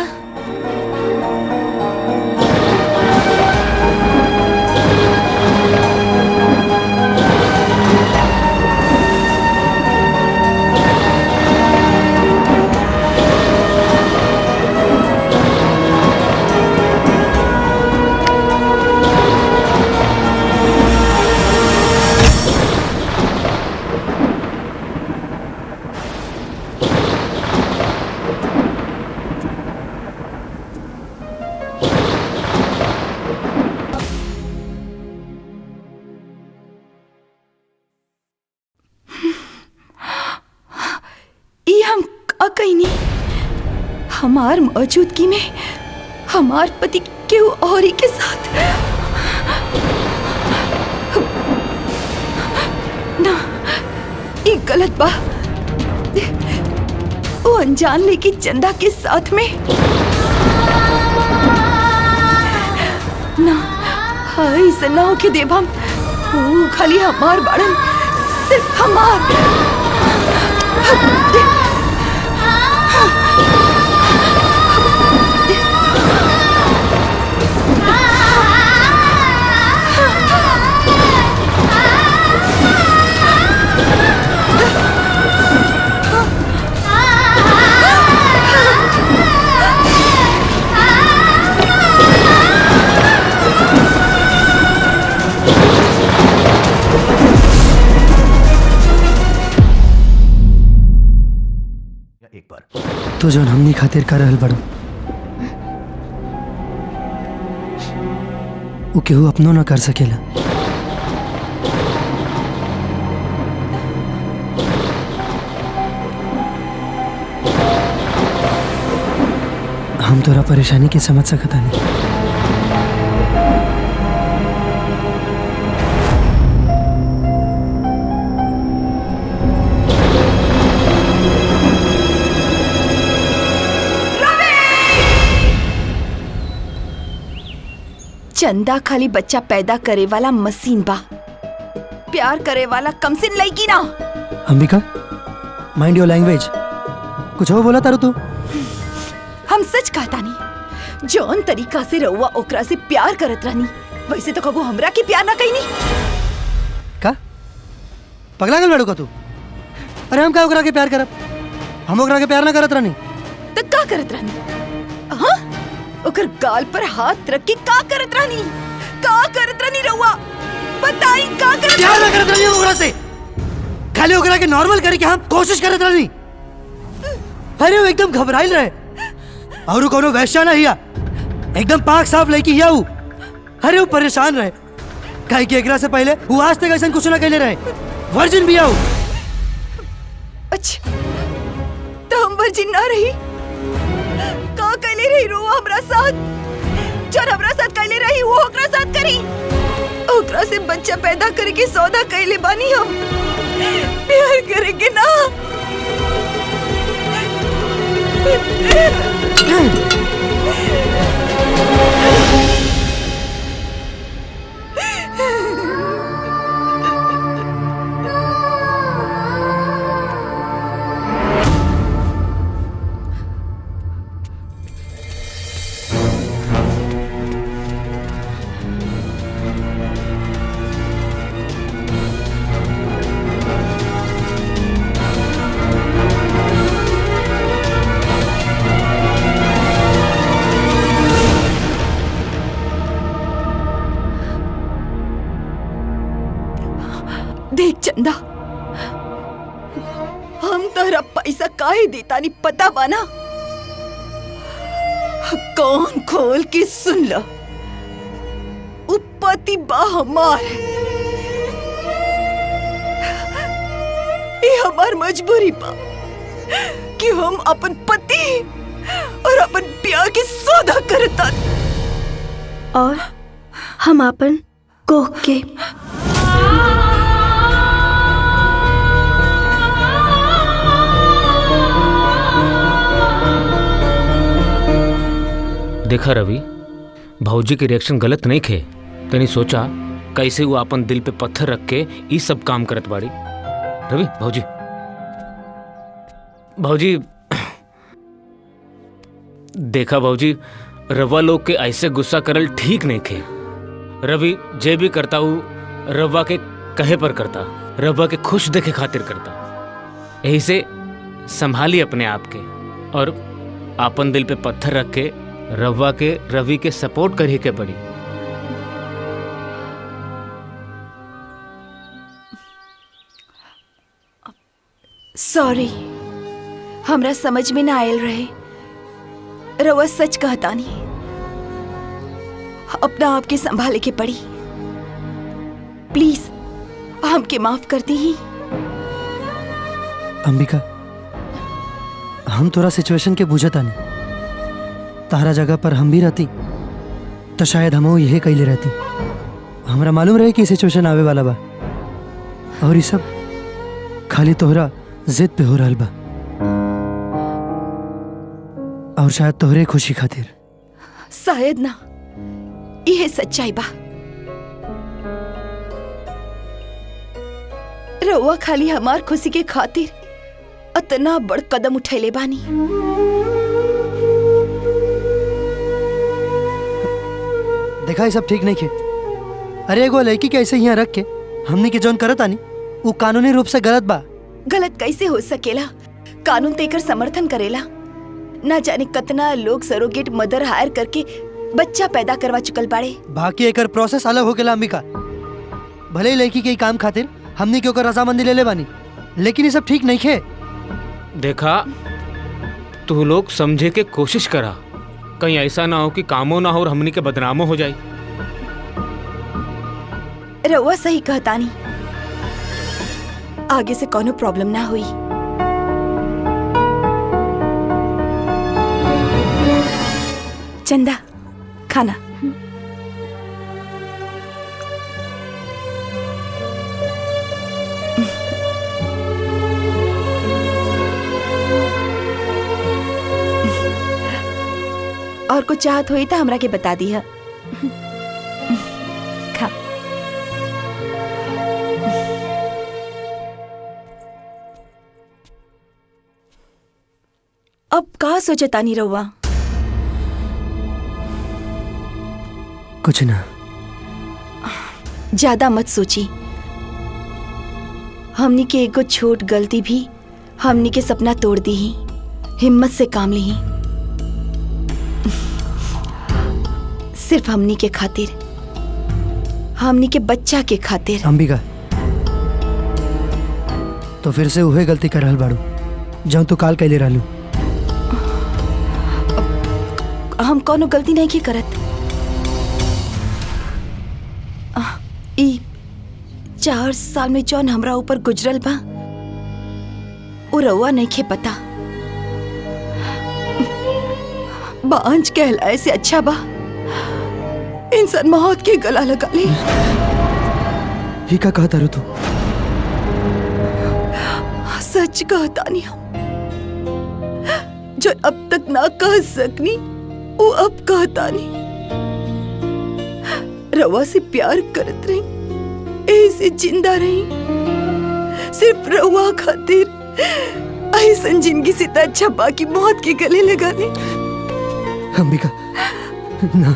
हमार मौजूदगी में हमार पति केहू और ही के साथ ना, ये गलत बा। वो अनजान लेके चंदा के साथ में ना, ऐसा ना हो के देव हम। वो खाली हमार बाड़न, सिर्फ हमार। तो जौन हमनी खातिर कर रहल बड़ो वो केहू अपनो ना कर सकेला। हम तोरा परेशानी के समझ सकता नहीं। चंदा खाली बच्चा पैदा करे वाला मशीन बा, प्यार करे वाला कमसिन लड़की ना। Ambika, mind your language. कुछ हो बोला तारू तू? हम सच कहता नहीं। जौन तरीका से रउआ ओकरा से प्यार करत रहनी, वैसे तो कबो हमरा के प्यार ना कईनी। का पगला गल बड़ो का तू? अरे हम का ओकरा के प्यार करब? हम ओकरा के प्यार ना करत रहनी। तो का करत रहनी? हाँ, ओकर गाल पर हाथ रख के का करत रहनी? का करत रहनी रउआ? बताई का करत? प्यार ना करत रहनी ओकरा से, खाली ओकरा के नॉर्मल करे के हम कोशिश करत रहनी। अरे वो एकदम घबराइल रहे और वो कोनो वैश्या ना हिया, एकदम पाक साफ लड़की हिया वो। अरे वो परेशान रहे काहे कि एकरा से पहले वो आज तक ऐसा कुछ ना कहले रहे। वर्जिन भी आओ। अच्छा, तो हम वर्जिन ना रही? का कहले रही रोआ हमरा साथ? जब हमरा साथ कहले रही वो ओकरा साथ करी। ओकरा से बच्चा पैदा करे के सौदा कहले बानी हम, प्यार करे के ना। देख चंदा, हम तोहरा पैसा काहे देता नहीं पता बाना? कौन खोल के सुन लो, पति बा हमार। ये हमार मजबूरी बा कि हम अपन पति और अपन प्यार के सौदा करता, और हम अपन कोख के। देखा रवि, भौजी के रिएक्शन गलत नहीं थे। तनी सोचा कैसे वो अपन दिल पे पत्थर रख के ये सब काम करत बाड़ी। रवि, भौजी भौजी देखा भौजी, रवा लोग के ऐसे गुस्सा करल ठीक नहीं थे। रवि जे भी करता हूँ रवा के कहे पर करता, रवा के खुश देखे खातिर करता। यही से संभाली अपने आप के और अपन दिल पे पत्थर रख के रवा के रवि के सपोर्ट कर ही के पड़ी। सॉरी, हमरा समझ में ना आयल रहे। रवा सच कहता नहीं, अपना आपके संभाले के पड़ी। प्लीज हमके माफ कर दी ही। अंबिका, हम तोरा सिचुएशन के बुझता नहीं। तारा जगह पर हम भी रहती तो शायद हम यही कैले रहती। हमरा मालूम रहे कि सिचुएशन आवे वाला बा और ये सब खाली तोहरा जिद पे हो रहा बा और शायद तोहरे खुशी खातिर। शायद ना, यह सच्चाई बा। रउआ खाली हमार खुशी के खातिर इतना बड़ कदम उठैले बानी। देखा ये सब ठीक नहीं खे। अरे एगो लड़की के ऐसे यहाँ रख के हमने के जौन करत आनी वो कानूनी रूप से गलत बा। गलत कैसे हो सकेला? कानून तो एकर समर्थन करेला। ना जाने कितना लोग सरोगेट मदर हायर करके बच्चा पैदा करवा चुकल बाड़े। बाकी एकर प्रोसेस अलग हो गेला अंबिका। भले ही लड़की के काम खातिर हमने क्यों कर रजामंदी ले ले बानी, लेकिन ये सब ठीक नहीं खे। देखा, तू लोग समझे के कोशिश करा, कहीं ऐसा ना हो कि कामो ना हो और हमनी के बदनामो हो जाए। रउआ सही कहतानी, आगे से कोनो प्रॉब्लम ना हुई। चंदा, खाना। और कुछ चाहत हुई तो हमरा के बता दी है। खा। अब का सोचतानी रउआ? कुछ ना। ज्यादा मत सोची। हमनी के एगो छोट गलती भी हमनी के सपना तोड़ दी ही। हिम्मत से काम ली। सिर्फ हमनी के खातिर, हमनी के बच्चा के खातिर। अंबिका, तो फिर से उहे गलती कर रहल बाड़ू जौन तू काल कैले रहलू। हम कोनो गलती नहीं की करत। ई 4 साल में जौन हमरा ऊपर गुजरल बा वो रउआ नहीं खे पता। बांझ कहलाए से अच्छा बा इंसान मौत के गला लगा ले। ही का कहता रू तू? सच कहता नहीं हम, जो अब तक ना कह सकनी वो अब कहता नहीं। रवा से प्यार करत रही, ऐसे जिंदा रही, सिर्फ रवा खातिर। ऐसन जिंदगी से तो अच्छा बाकी मौत के गले लगाने। अंबिका, ना।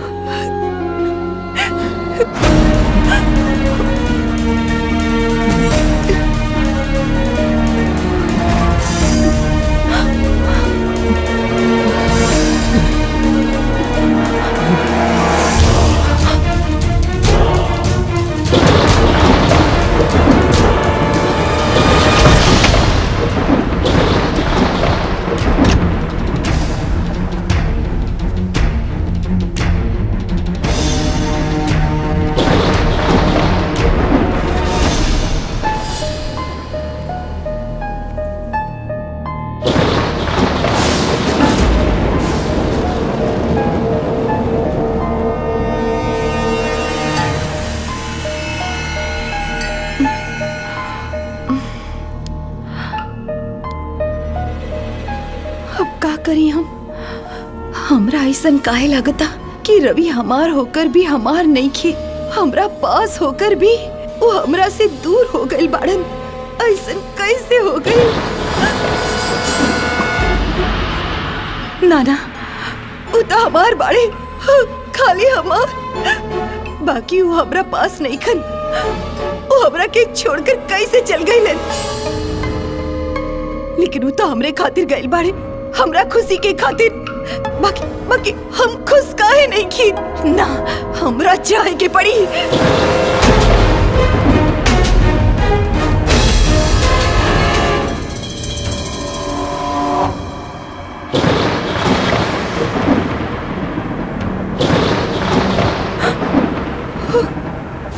करी हमरा ऐसन काहे लगता कि रवि हमार होकर भी हमार नहीं खे, हमरा पास होकर भी वो हमरा से दूर हो गई बाड़न। ऐसन कैसे हो गई? नाना, वो तो हमार बाड़े, खाली हमार, बाकी वो हमरा पास नहीं खन। वो हमरा के छोड़कर कैसे चल गई लन? लेकिन वो तो हमरे खातिर गई बाड़े, हमरा खुशी के खातिर। बाकी हम खुश काहे नहीं की? ना, हमरा चाहे के पड़ी।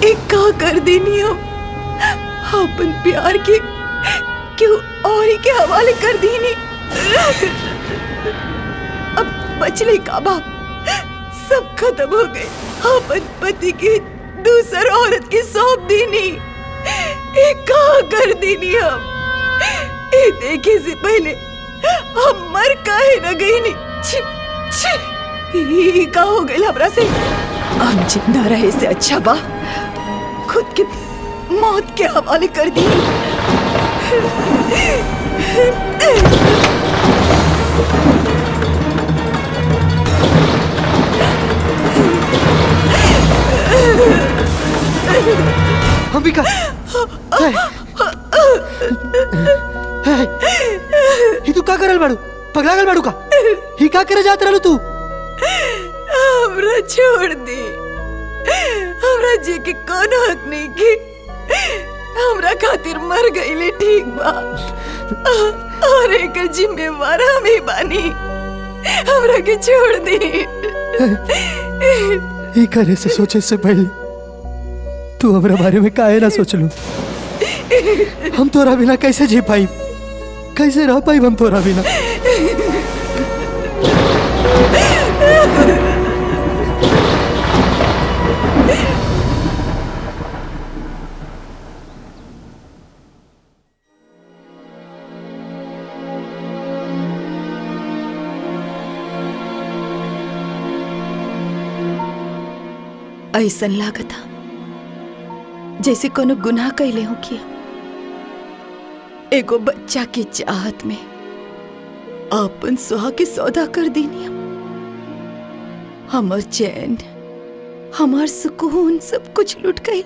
एक का कर देनी हम अपन प्यार के क्यों और ही के हवाले कर देनी। अब बचले का बाप सब खत्म हो गए। अपन पति की दूसर औरत की सौंप दीनी, कहा कर दीनी हम। ये देखे से पहले हम मर काहे न गई नी। छी, छी, का हो गई हमरा से। अब जिंदा रहे से अच्छा बा खुद के मौत के हवाले कर दी। अंबिका, ही तू का करल बाड़ू? पगला गल बाड़ू का? ही का करे जात रहलू तू? हमरा छोड़ दे। हमरा जी के कोनो हक नहीं के। हमरा खातिर मर गईले ठीक बा, और एक जिम्मेवार हम ही बानी। हमरा के छोड़ दे। ही करे से सोचे से पहले तू हमरा बारे में काहे ना सोच लू? हम तोरा बिना कैसे जी पाई, कैसे रह पाई हम तोरा बिना? ऐसन लागता जैसे कोनो गुनाह कैले हो किया। एगो बच्चा की चाहत में अपन सुहा के सौदा कर दीनी। हमर चैन, हमार सुकून सब कुछ लुट गई।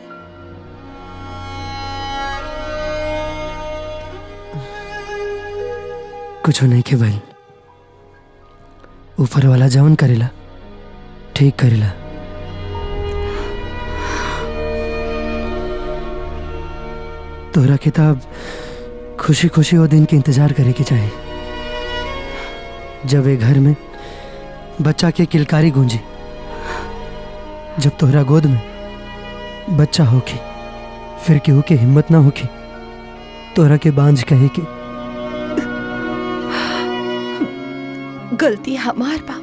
कुछ नहीं के भाई, ऊपर वाला जवन करेला ठीक करेला। तोरा किताब खुशी खुशी वो दिन के इंतजार करे के चाहिए जब ये घर में बच्चा के किलकारी गूंजी, जब तोहरा गोद में बच्चा होके फिर केहू के हिम्मत ना होके तोरा के बांझ कहे के। गलती हमार बा,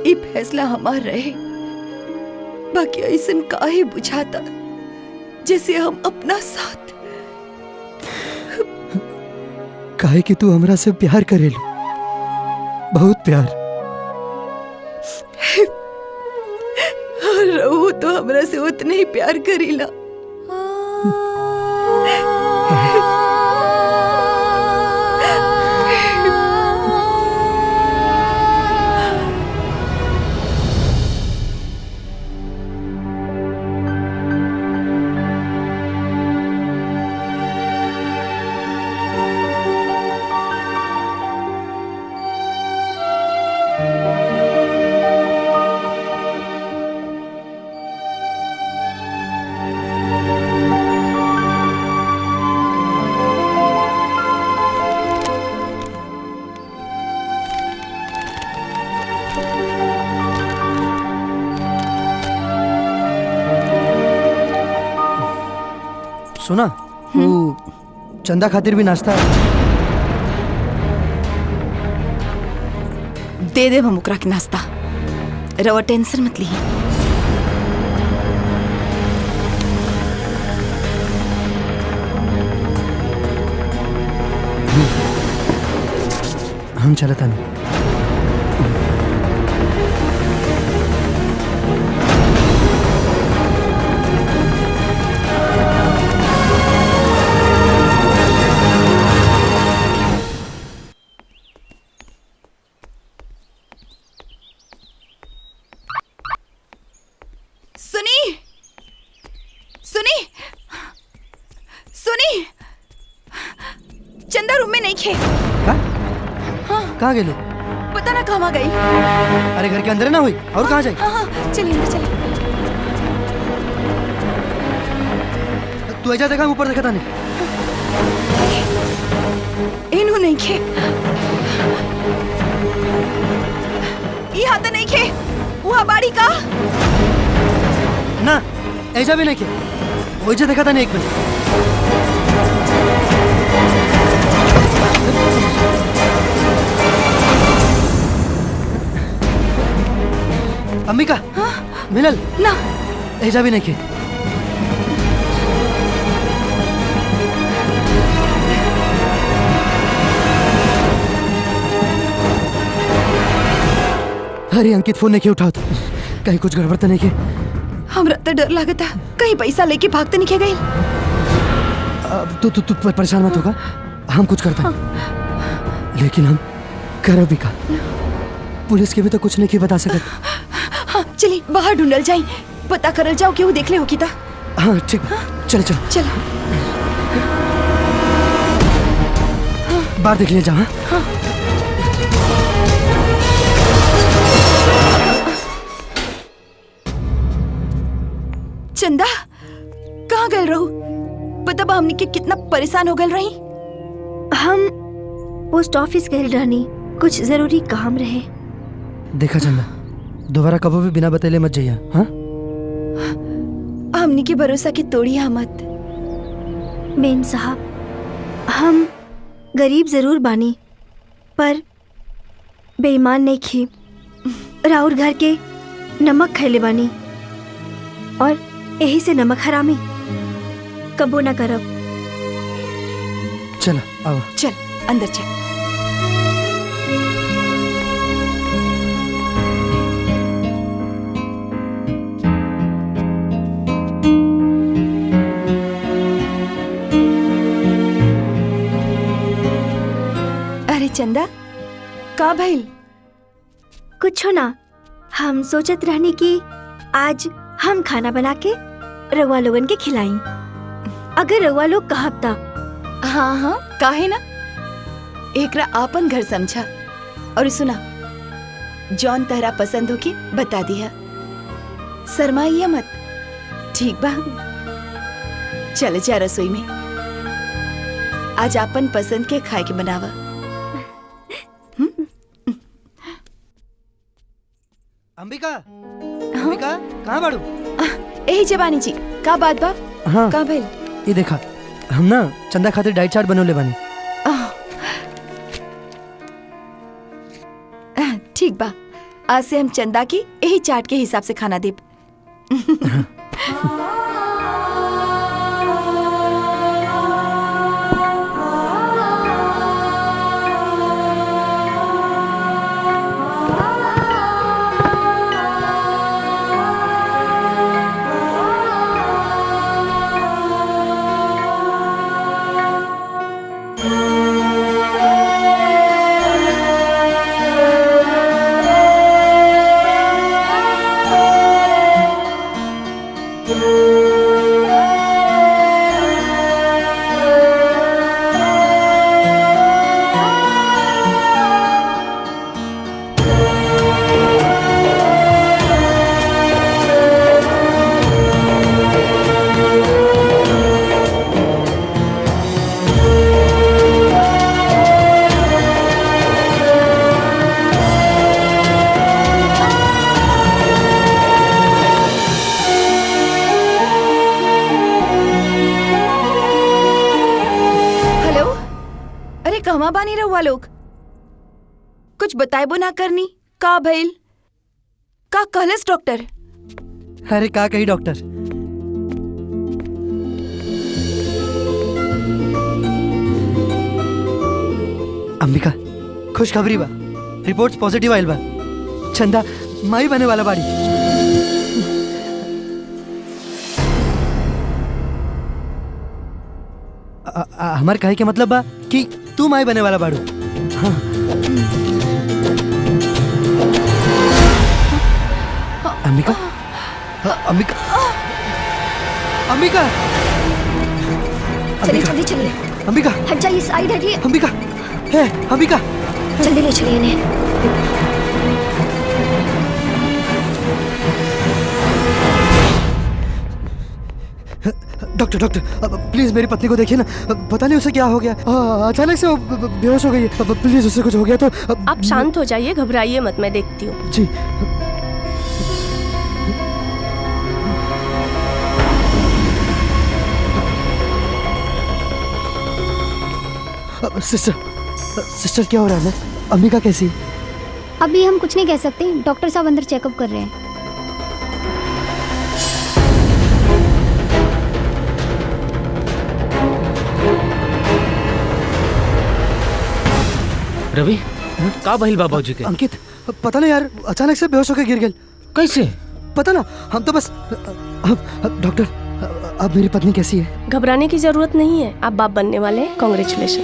ई फैसला हमार रहे। बाकी ऐसन काहे बुझाता जैसे हम अपना साथ। काहे कि तू हमरा से प्यार करेलू, बहुत प्यार। रहू तो हमरा से उतने ही प्यार करीला। सुना, वो चंदा खातिर भी नाश्ता दे दे हम ओकरा के नाश्ता। रवा टेंशन मत ली। हम चलता नहीं। चंदा रूम में नहीं खे। कहाँ गेलू? पता ना कहाँ गई। अरे घर के अंदर ना हुई और कहाँ जाए? हाँ हाँ चलिए अंदर चलिए। तू ऐसा देखा ऊपर देखा था नहीं? इन्हू नहीं खे। यहाँ तो नहीं खे। वहाँ बाड़ी का ना ऐसा भी नहीं किया। वैसे देखा था नहीं एक मिनट। अंबिका मिलल ना ऐजा भी नहीं के। अरे अंकित फोन नहीं के उठाओ तो कहीं कुछ गड़बड़ तो नहीं के। हमरा तो डर लागता कहीं पैसा लेके भागते नहीं गई। तू परेशान मत होगा, हम कुछ करते हैं। लेकिन हम करो भी का, पुलिस के भी तो कुछ नहीं के बता सकते। हाँ चलिए बाहर ढूंढल जाए, पता करल जाओ कि वो देख ले हो की ता। हाँ ठीक, चलो चलो चलो बाहर देख लिया जा। हाँ चंदा कहाँ गए रहू? पता बा हमनी के कितना परेशान हो गए रही। हम पोस्ट ऑफिस गए रहनी, कुछ जरूरी काम रहे। देखा चंदा, दोबारा कभी भी बिना बतैले मत जाइए। हाँ हमनी के भरोसा के तोड़िया मत। मेम साहब, हम गरीब जरूर बानी पर बेईमान नहीं खी। राउर घर के नमक खैले बानी और यही से नमक हरामी कबो ना करब। चलो आओ। चल अंदर चल। अरे चंदा का भइल? कुछ ना, हम सोचत रहनी कि आज हम खाना बना के रउआ लोगन के खिलाई। अगर रउआ लोग कहब ता। हाँ हाँ काहे ना, एकरा आपन घर समझा। और सुना, जौन तहरा पसंद हो के बता दिया, शर्माइया मत, ठीक बा? चल जा रसोई में, आज आपन पसंद के खाए के बनावा। अंबिका, अंबिका कहाँ बाड़ू? यही जवानी जी का बात बा? हाँ का भइल? ये देखा, हम ना चंदा खातिर डाइट चार्ट बनवले बानी। ठीक बा, आज से हम चंदा की यही चार्ट के हिसाब से खाना देब। कहवा बानी रहुआ लोग? कुछ बताएबो ना करनी, का भइल? का कहलस डॉक्टर? अरे का कही डॉक्टर, अंबिका खुशखबरी बा, रिपोर्ट्स पॉजिटिव आइल बा। चंदा माई बने वाला बाड़ी। हमार कहे के मतलब बा कि तू माई बने वाला बाड़ू। हाँ। अंबिका, अंबिका, अंबिका, चलिए जल्दी चलिए। अंबिका हट जाइए, साइड हटिए। अंबिका, है अंबिका, जल्दी ले चलिए इन्हें। डॉक्टर डॉक्टर प्लीज मेरी पत्नी को देखिए ना, पता नहीं उसे क्या हो गया, अचानक से वो बेहोश हो गई है। प्लीज उसे कुछ हो गया तो। आप शांत हो जाइए, घबराइए मत, मैं देखती हूँ। जी। सिस्टर, सिस्टर क्या हो रहा है? अंबिका कैसी? अभी हम कुछ नहीं कह सकते, डॉक्टर साहब अंदर चेकअप कर रहे हैं। रवि का बहिल बाबूजी के? अंकित पता नहीं यार, अचानक से बेहोश होकर गिर गए। कैसे? पता ना, हम तो बस डॉक्टर अब मेरी पत्नी कैसी है? घबराने की जरूरत नहीं है, आप बाप बनने वाले हैं। कांग्रेचुलेशन।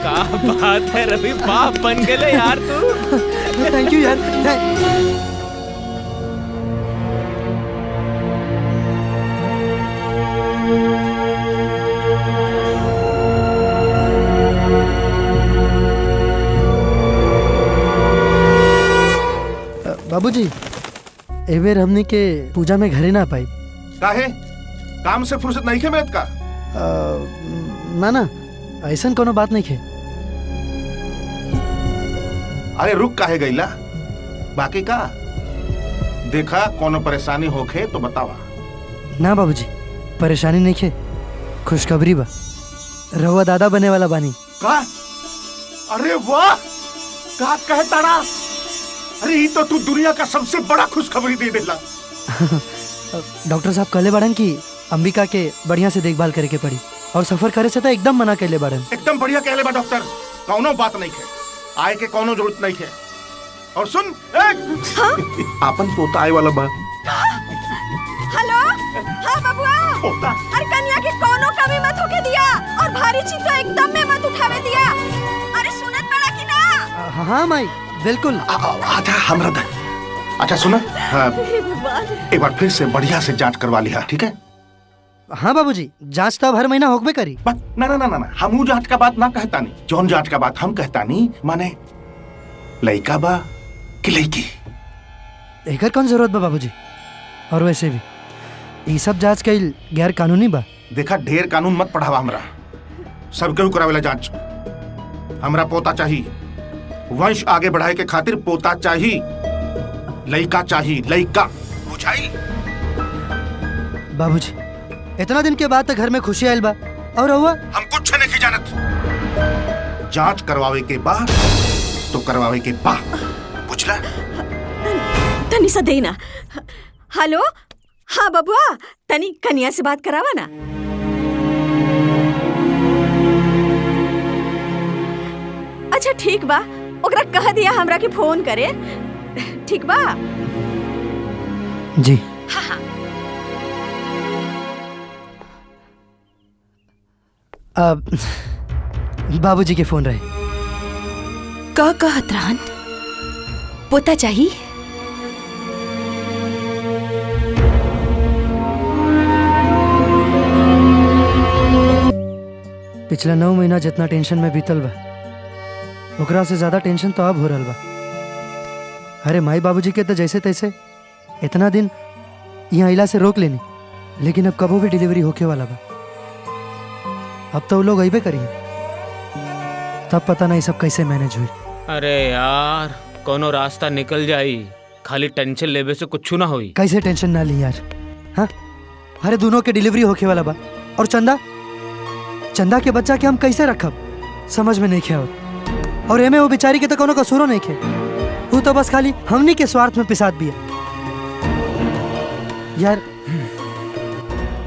क्या बात है रवि, बाप बन गए यार तू। थैंक यू यार। बाबूजी ए बेर हमनी के पूजा में घरे ना पाई। काहे? काम से फुर्सत नहीं खे मिलत का? ना ना, ऐसा कोनो बात नहीं खे। अरे रुक काहे गईला? बाकी का देखा, कोनो परेशानी होखे तो बतावा। ना बाबूजी, परेशानी नहीं खे, खुशखबरी बा। रहुआ दादा बने वाला बानी। का? अरे वाह, का कहे तारा? अरे ये तो तू दुनिया का सबसे बड़ा खुशखबरी दे देला। डॉक्टर साहब कहले बाड़न कि अंबिका के बढ़िया से देखभाल करे के पड़ी, और सफर करे से तो एकदम मना कहले बाड़न। एकदम बढ़िया कहले बा डॉक्टर, कौनो बात नहीं है, आए के कौनो जरूरत नहीं है। और सुन, आपन पोता आए वाला बा। हेलो, हाँ बबुआ। पोता? अरे कन्या की कोनो कमी मत होके दिया, और भारी चीज तो एकदम में मत उठावे दिया। अरे सुनत पड़ा कि ना? हाँ माई, बिल्कुल। आजा हमरा दे। अच्छा सुना, एक बार फिर से बढ़िया से जांच करवा लिया, ठीक है? हाँ बाबूजी, जांच तो अब हर महीना होकबे करी। ना ना ना ना, हम वो जांच का बात ना कहता नहीं। जौन जांच का बात हम कहता नहीं, माने लइका बा कि लइकी। एकर कौन जरूरत बा बाबूजी? और वैसे भी ये सब जांच कईल गैर कानूनी बा। देखा, ढेर कानून मत पढ़ावा हमरा। सब केहू करावेला जांच। हमरा पोता चाहिए, वंश आगे बढ़ाए के खातिर पोता चाहिए, लइका चाहिए, लइका। बुझाई? बाबूजी, इतना दिन के बाद तो घर में खुशी आयल बा, और हुआ हम कुछ नहीं जानत। जांच करवावे के बाद तो करवावे के बाद, बुझला? तनी सा देना। हेलो, हाँ बबुआ, तनी कन्या से बात करावा ना। अच्छा ठीक बा, ओकरा कह दिया हमरा के फोन करे, ठीक बा? जी। हाँ हाँ। अब बाबूजी के फोन रहे। का कहत रहन? पोता चाहिए? पिछला 9 महीना जितना टेंशन में बीतल बा, ओकरा से ज्यादा टेंशन तो अब हो रहल बा। अरे माई बाबूजी के तो जैसे तैसे इतना दिन यहाँ इला से रोक लेनी, लेकिन अब कबो भी डिलीवरी होके वाला बा। अब तो वो लोग अइबे करिए, तब पता नहीं सब कैसे मैनेज हुई। अरे यार, कोनो रास्ता निकल जाई, खाली टेंशन लेवे से कुछ ना होई। कैसे टेंशन ना ली यार? हाँ, अरे दोनों के डिलीवरी होके वाला बा, और चंदा के बच्चा के हम कैसे रखब, समझ में नहीं खे। और एमे वो बेचारी के तो कोनो कसूरो नहीं खे, वो तो बस खाली हमनी के स्वार्थ में पिसात बिया। यार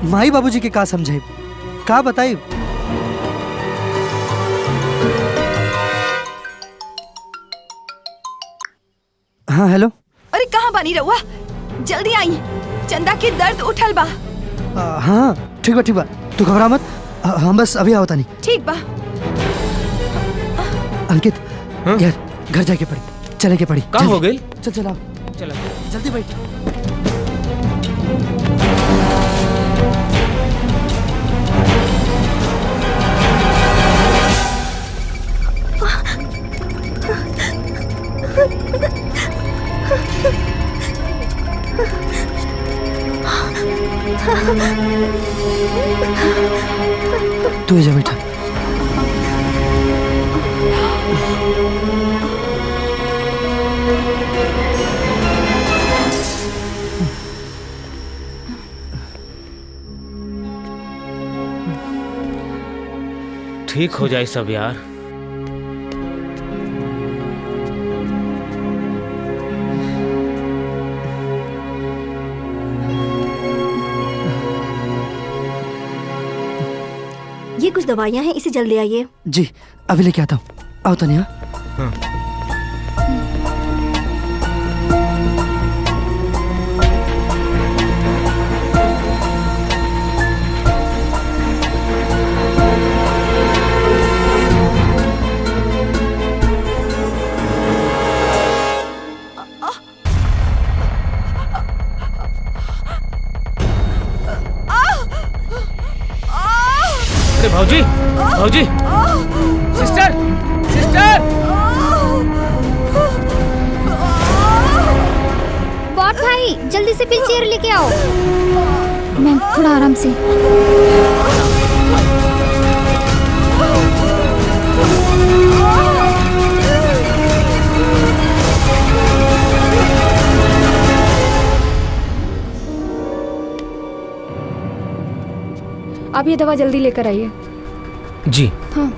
माई बाबूजी के का समझे, का बताई? हाँ हेलो। अरे कहाँ बानी रहुआ? जल्दी आई, चंदा के दर्द उठल बा। हाँ ठीक बा, तू घबरा मत, हम बस अभी आवता नहीं। ठीक बा। अंकित, यार घर जाके पड़ी, चले के पड़ी। कहाँ हो गई? चल चला, चला जल्दी बैठ। तू जा बेटा। ठीक हो जाए सब यार। ये कुछ दवाइयाँ हैं, इसे जल्दी आइए। जी अभी लेके आता हूँ। आओ तनिया। अरे भाऊजी, भाऊजी, सिस्टर, सिस्टर। बॉट भाई जल्दी से व्हील चेयर लेके आओ। मैम थोड़ा आराम से। आप ये दवा जल्दी लेकर आइए। जी। हाँ।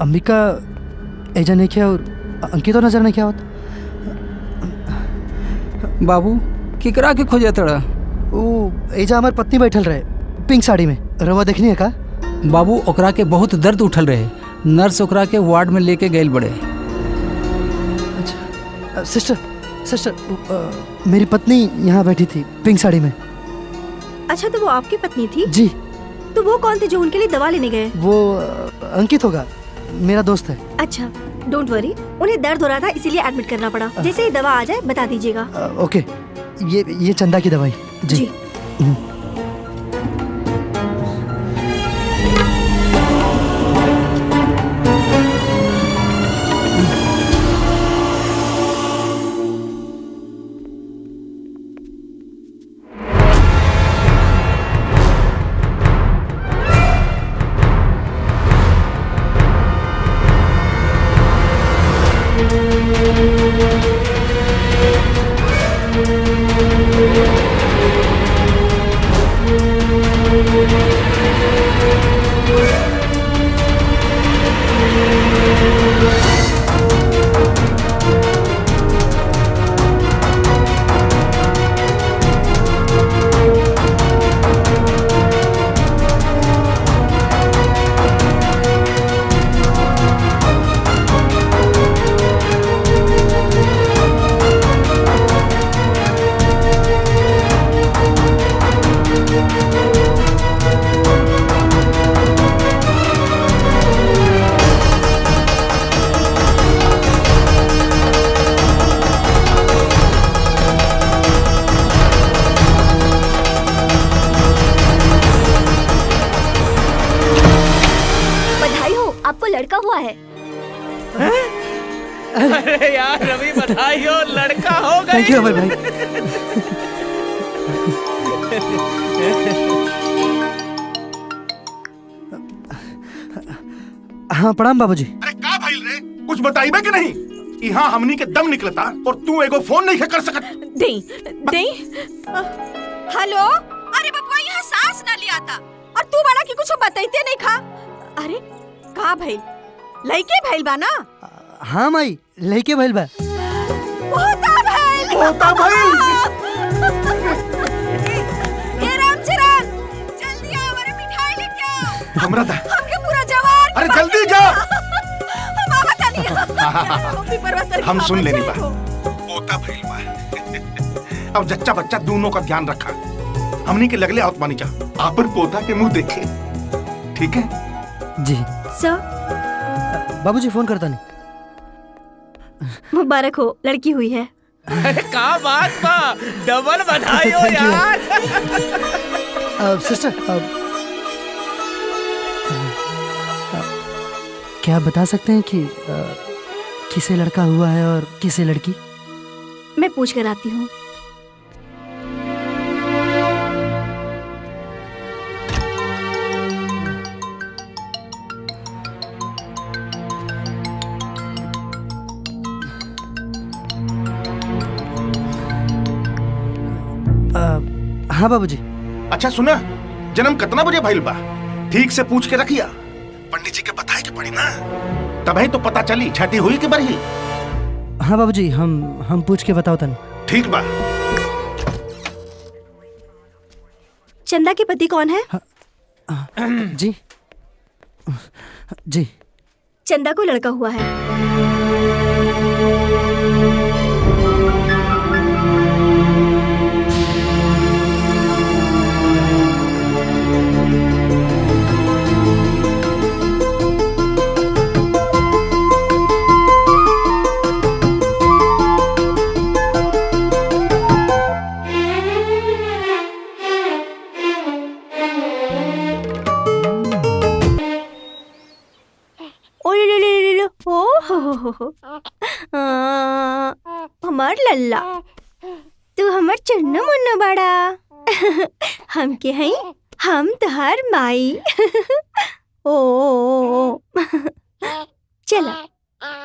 अंबिका एजा नहीं क्या और अंकित तो नजर नहीं क्या होता। बाबू किकरा के खोजे तड़ा? वो एजा हमार पत्नी बैठल रहे पिंक साड़ी में, रवा देखनी है का? बाबू ओकरा के बहुत दर्द उठल रहे, नर्स ओकरा के वार्ड में लेके गए बड़े। अच्छा सिस्टर, सिस्टर मेरी पत्नी यहाँ बैठी थी पिंक साड़ी में। अच्छा तो वो आपकी पत्नी थी? जी। तो वो कौन थे जो उनके लिए दवा लेने गए? वो अंकित होगा, मेरा दोस्त है। अच्छा डोंट वरी, उन्हें दर्द हो रहा था इसीलिए एडमिट करना पड़ा। जैसे ही दवा आ जाए बता दीजिएगा। ओके, ये चंदा की दवाई। जी। लड़का हुआ है। अरे यार रवि बधाई हो, लड़का हो गया। थैंक यू अमर भाई। हाँ प्रणाम बाबूजी। अरे का भइल रे, कुछ बताइबे कि नहीं? यहाँ हमनी के दम निकलता और तू एगो फोन नहीं कर सकत। दे हेलो। अरे बबुआ यहाँ सांस ना लिया था और तू बड़ा की कुछ बताइते नहीं खा। अरे का भइल? लइके भइल बा ना? हाँ माई लइके भइल बा। होता भइल। ए रामचरण जल्दी आ, हमारे मिठाई लेके आओ। हमरा दा। हमके पूरा जवान। अरे जल्दी जा। हम आवत आनी। हम सुन लेनी बा। होता भइल बा। अब जच्चा बच्चा दोनों का ध्यान रखा। हमनी के लगले आवत मानी जा। आपन पोता के मुंह देखे। ठीक है? जी। सर बाबूजी फोन करता नहीं। मुबारक हो, लड़की हुई है। अरे का बात बा, डबल बधाई हो यार। सिस्टर क्या आप बता सकते हैं कि किसे लड़का हुआ है और किसे लड़की? मैं पूछ कर आती हूँ। हाँ बाबूजी। अच्छा सुना, जन्म कितना बजे भइल बा? ठीक से पूछ के रखिया। पंडित जी के बताए के पड़ी ना, तभी तो पता चली छठी हुई कि बरही। हाँ बाबूजी, हम पूछ के बताओ तनी। ठीक बा। चंदा के पति कौन है? जी जी, चंदा को लड़का हुआ है। हमार लल्ला, तू हमार चन्ना मुन्ना बड़ा। हम के हैं, हम तहार माई। ओ चला,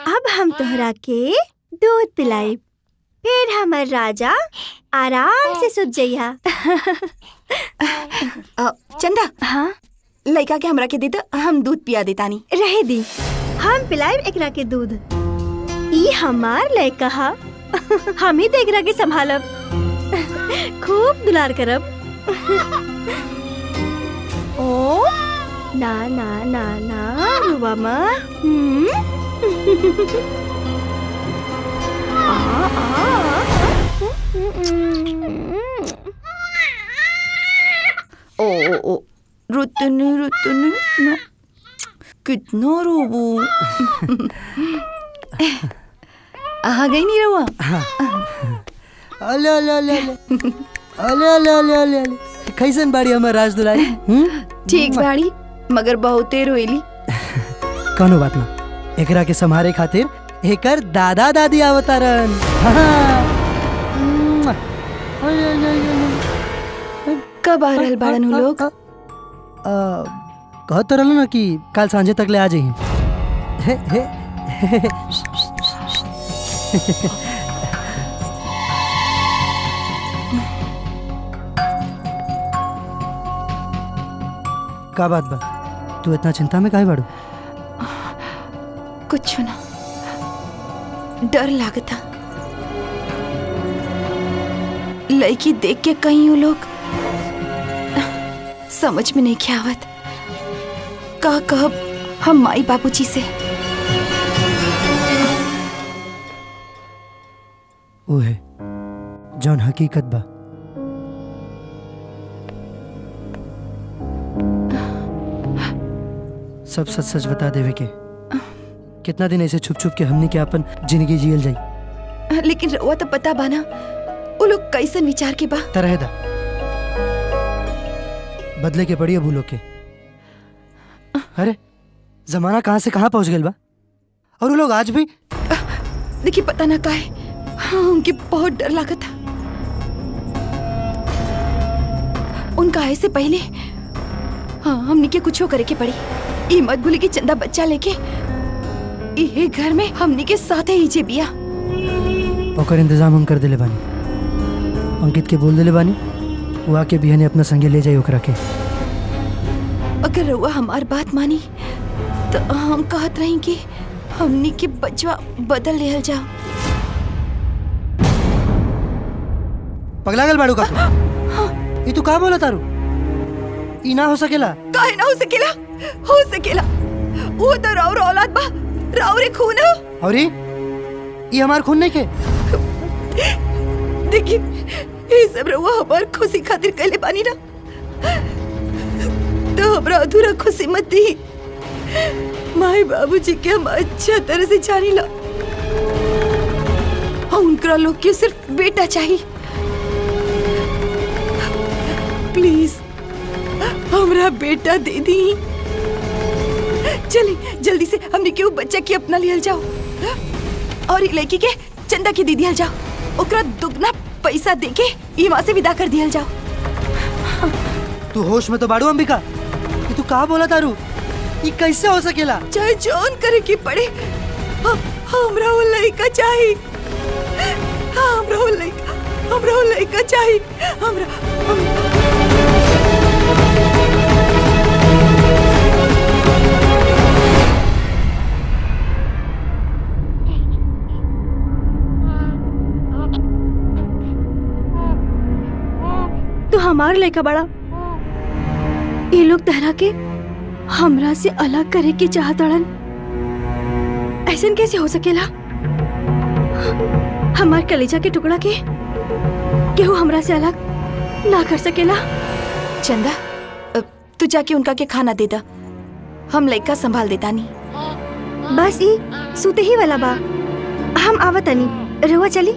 अब हम तोहरा के दूध पिलाई, फिर हमार राजा आराम से सुत जइहा। चंदा, हाँ लड़का के हमरा के दे दो, हम दूध पिया देतानी। रहे दी, हम पिलाइब एकरा के दूध। ई हमार लड़का हा, हम ही तो एकरा के संभालब, खूब दुलार करब। ओ ना ना ना ना रुआ मत। ओ रुतनु रुतनु ना, कितना रोबू। आ गई नहीं रहुआ। अले अले अले अले अले अले अले अले अले, कैसन बाड़ी हमार राज दुलारी? ठीक बाड़ी, मगर बहुते रोइली। कौनो बात ना, एकरा के संभारे खातिर एकर दादा दादी आवतारन। कब आ रहल बाड़न उ लोग? कहत तो रहलो ना कि काल सांझे तक ले आ जाइए। हे हे का बात बा, तू इतना चिंता में काहे बाड़ू? कुछ ना, डर लागता। लड़की देख के कहीं वो लोग समझ में नहीं क्या आवत। का कहब हम माई बाबूजी से? वो है जौन हकीकत बा। सब सच सच बता देवे के। कितना दिन ऐसे छुप छुप के हमने के अपन जिंदगी जियल जाई। लेकिन रउआ तो पता बाना वो लोग कैसन विचार के बा। तरह दा बदले के पड़ी अब लोग के। अरे जमाना कहाँ से कहाँ पहुंच गया बा, और वो लोग आज भी। देखिए पता ना काहे, हाँ, उनके बहुत डर लगा था। उनका आए से पहले हाँ हमने के कुछ करे के पड़ी। ये मत भूले कि चंदा बच्चा लेके ये घर में हमने के साथ ही जे बिया। ओकर इंतजाम हम कर दिले बानी। अंकित के बोल दिले बानी, वो आके बिहने अपना संगे ले जाए ओकरा के। अगर रउआ हमार बात मानी तो हम कहत रही कि हमनी के बचवा बदल लेहल जाओ। पगला गल बाड़ू का तू? ये तू का बोला तारू? ई ना हो सकेला। काहे ना हो सकेला? हो सकेला। वो तो राउर औलाद बा, राउर खून है। और ये हमार खून नहीं के। देखिए ये सब रउआ हमार खुशी खातिर कहले बानी ना, तो हमरा अधूरा खुशी मत दी। माई बाबूजी के हम अच्छा तरह से जानी ला, और उनका लोग के सिर्फ बेटा चाहिए। प्लीज हमरा बेटा दे दी। चलिए जल्दी से हमने क्यों बच्चा की अपना लियल जाओ, और एक लड़की के चंदा की दी दियल जाओ। ओकरा दुगना पैसा देके यहाँ से विदा कर दियल जाओ। तू होश में तो बाड़ू अंबिका? ये तू का बोला तारू? ये कैसे हो सकेला? चाहे जौन करे की पड़े, हमरा वो लड़का चाहिए। हमरा वो लड़का चाहिए। हमार लड़का बड़ा। ये लोग तहरा के हमरा से अलग करे के चाहतड़न। ऐसन कैसे हो सकेला? हमार कलेजा के टुकड़ा के केहू हमरा से अलग ना कर सकेला। चंदा, तू जाके उनका के खाना दे दा, हम लड़का संभाल देता नहीं। बस ई सुते ही वाला बा, हम आवतनी। रहुआ चली।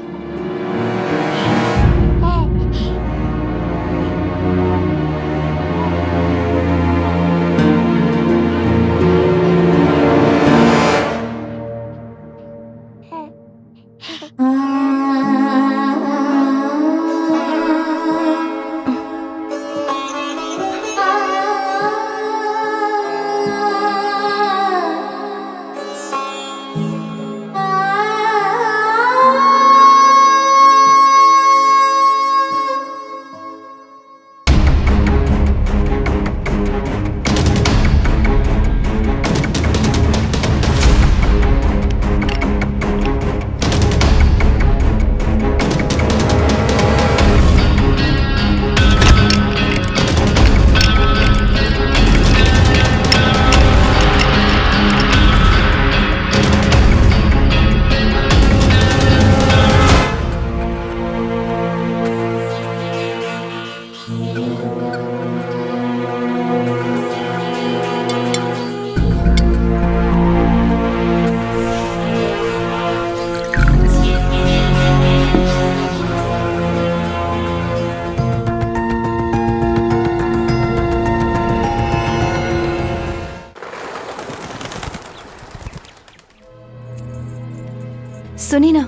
सुनी ना,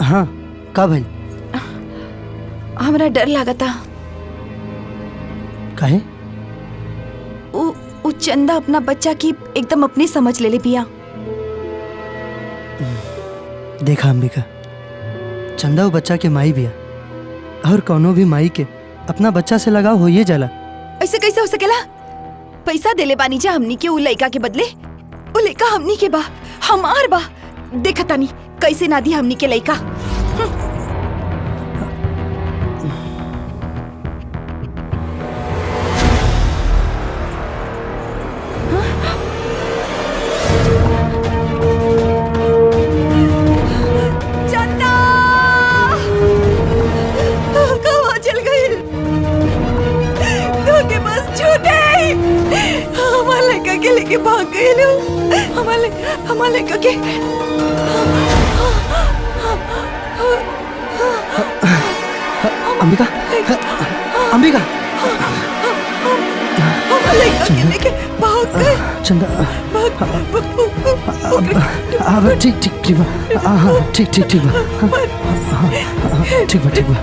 हाँ का भइल? हमरा डर लागता। काहे? उ चंदा अपना बच्चा की एकदम अपनी समझ ले पिया। देखा अंबिका, चंदा वो बच्चा के माई बिया, और कौनो भी माई के अपना बच्चा से लगाव होइए जाला। ऐसे कैसे हो सकेला? पैसा देले बानी जा हमनी के उ लड़का के बदले। उ लड़का हमनी के बा, हमार बा। देखता नहीं कैसे ना दी हमनी के लड़का। चंदा कहाँ चल गई? तो के बस छूटे हमारे लड़का के लेके भाग गए लोग। हमारे लड़का के अंबिका, अंबिका, चंदा, अब ठीक ठीक ठीक बा, हाँ ठीक ठीक ठीक बा, ठीक बा ठीक बा।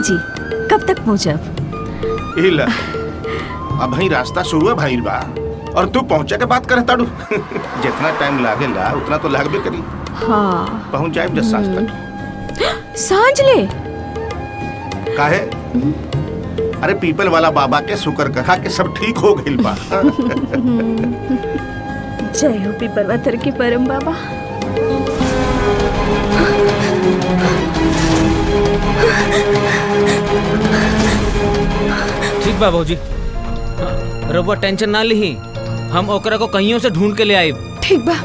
जी कब तक पहुँचब? इला अब ही रास्ता शुरू है भाई बा, और तू पहुंचे के बात करे ताड़ू। जितना टाइम लागेला उतना तो लागबे करी। हाँ पहुंच जाए जब सांझ तक। सांझ ले? काहे? अरे पीपल वाला बाबा के शुक्र कहा कि सब ठीक हो गइल बा। जय हो पीपलवातर के परम बाबा। ठीक बा भौजी, रउआ टेंशन ना ली, हम ओकरा को कहियों से ढूंढ के ले आए। ठीक बा।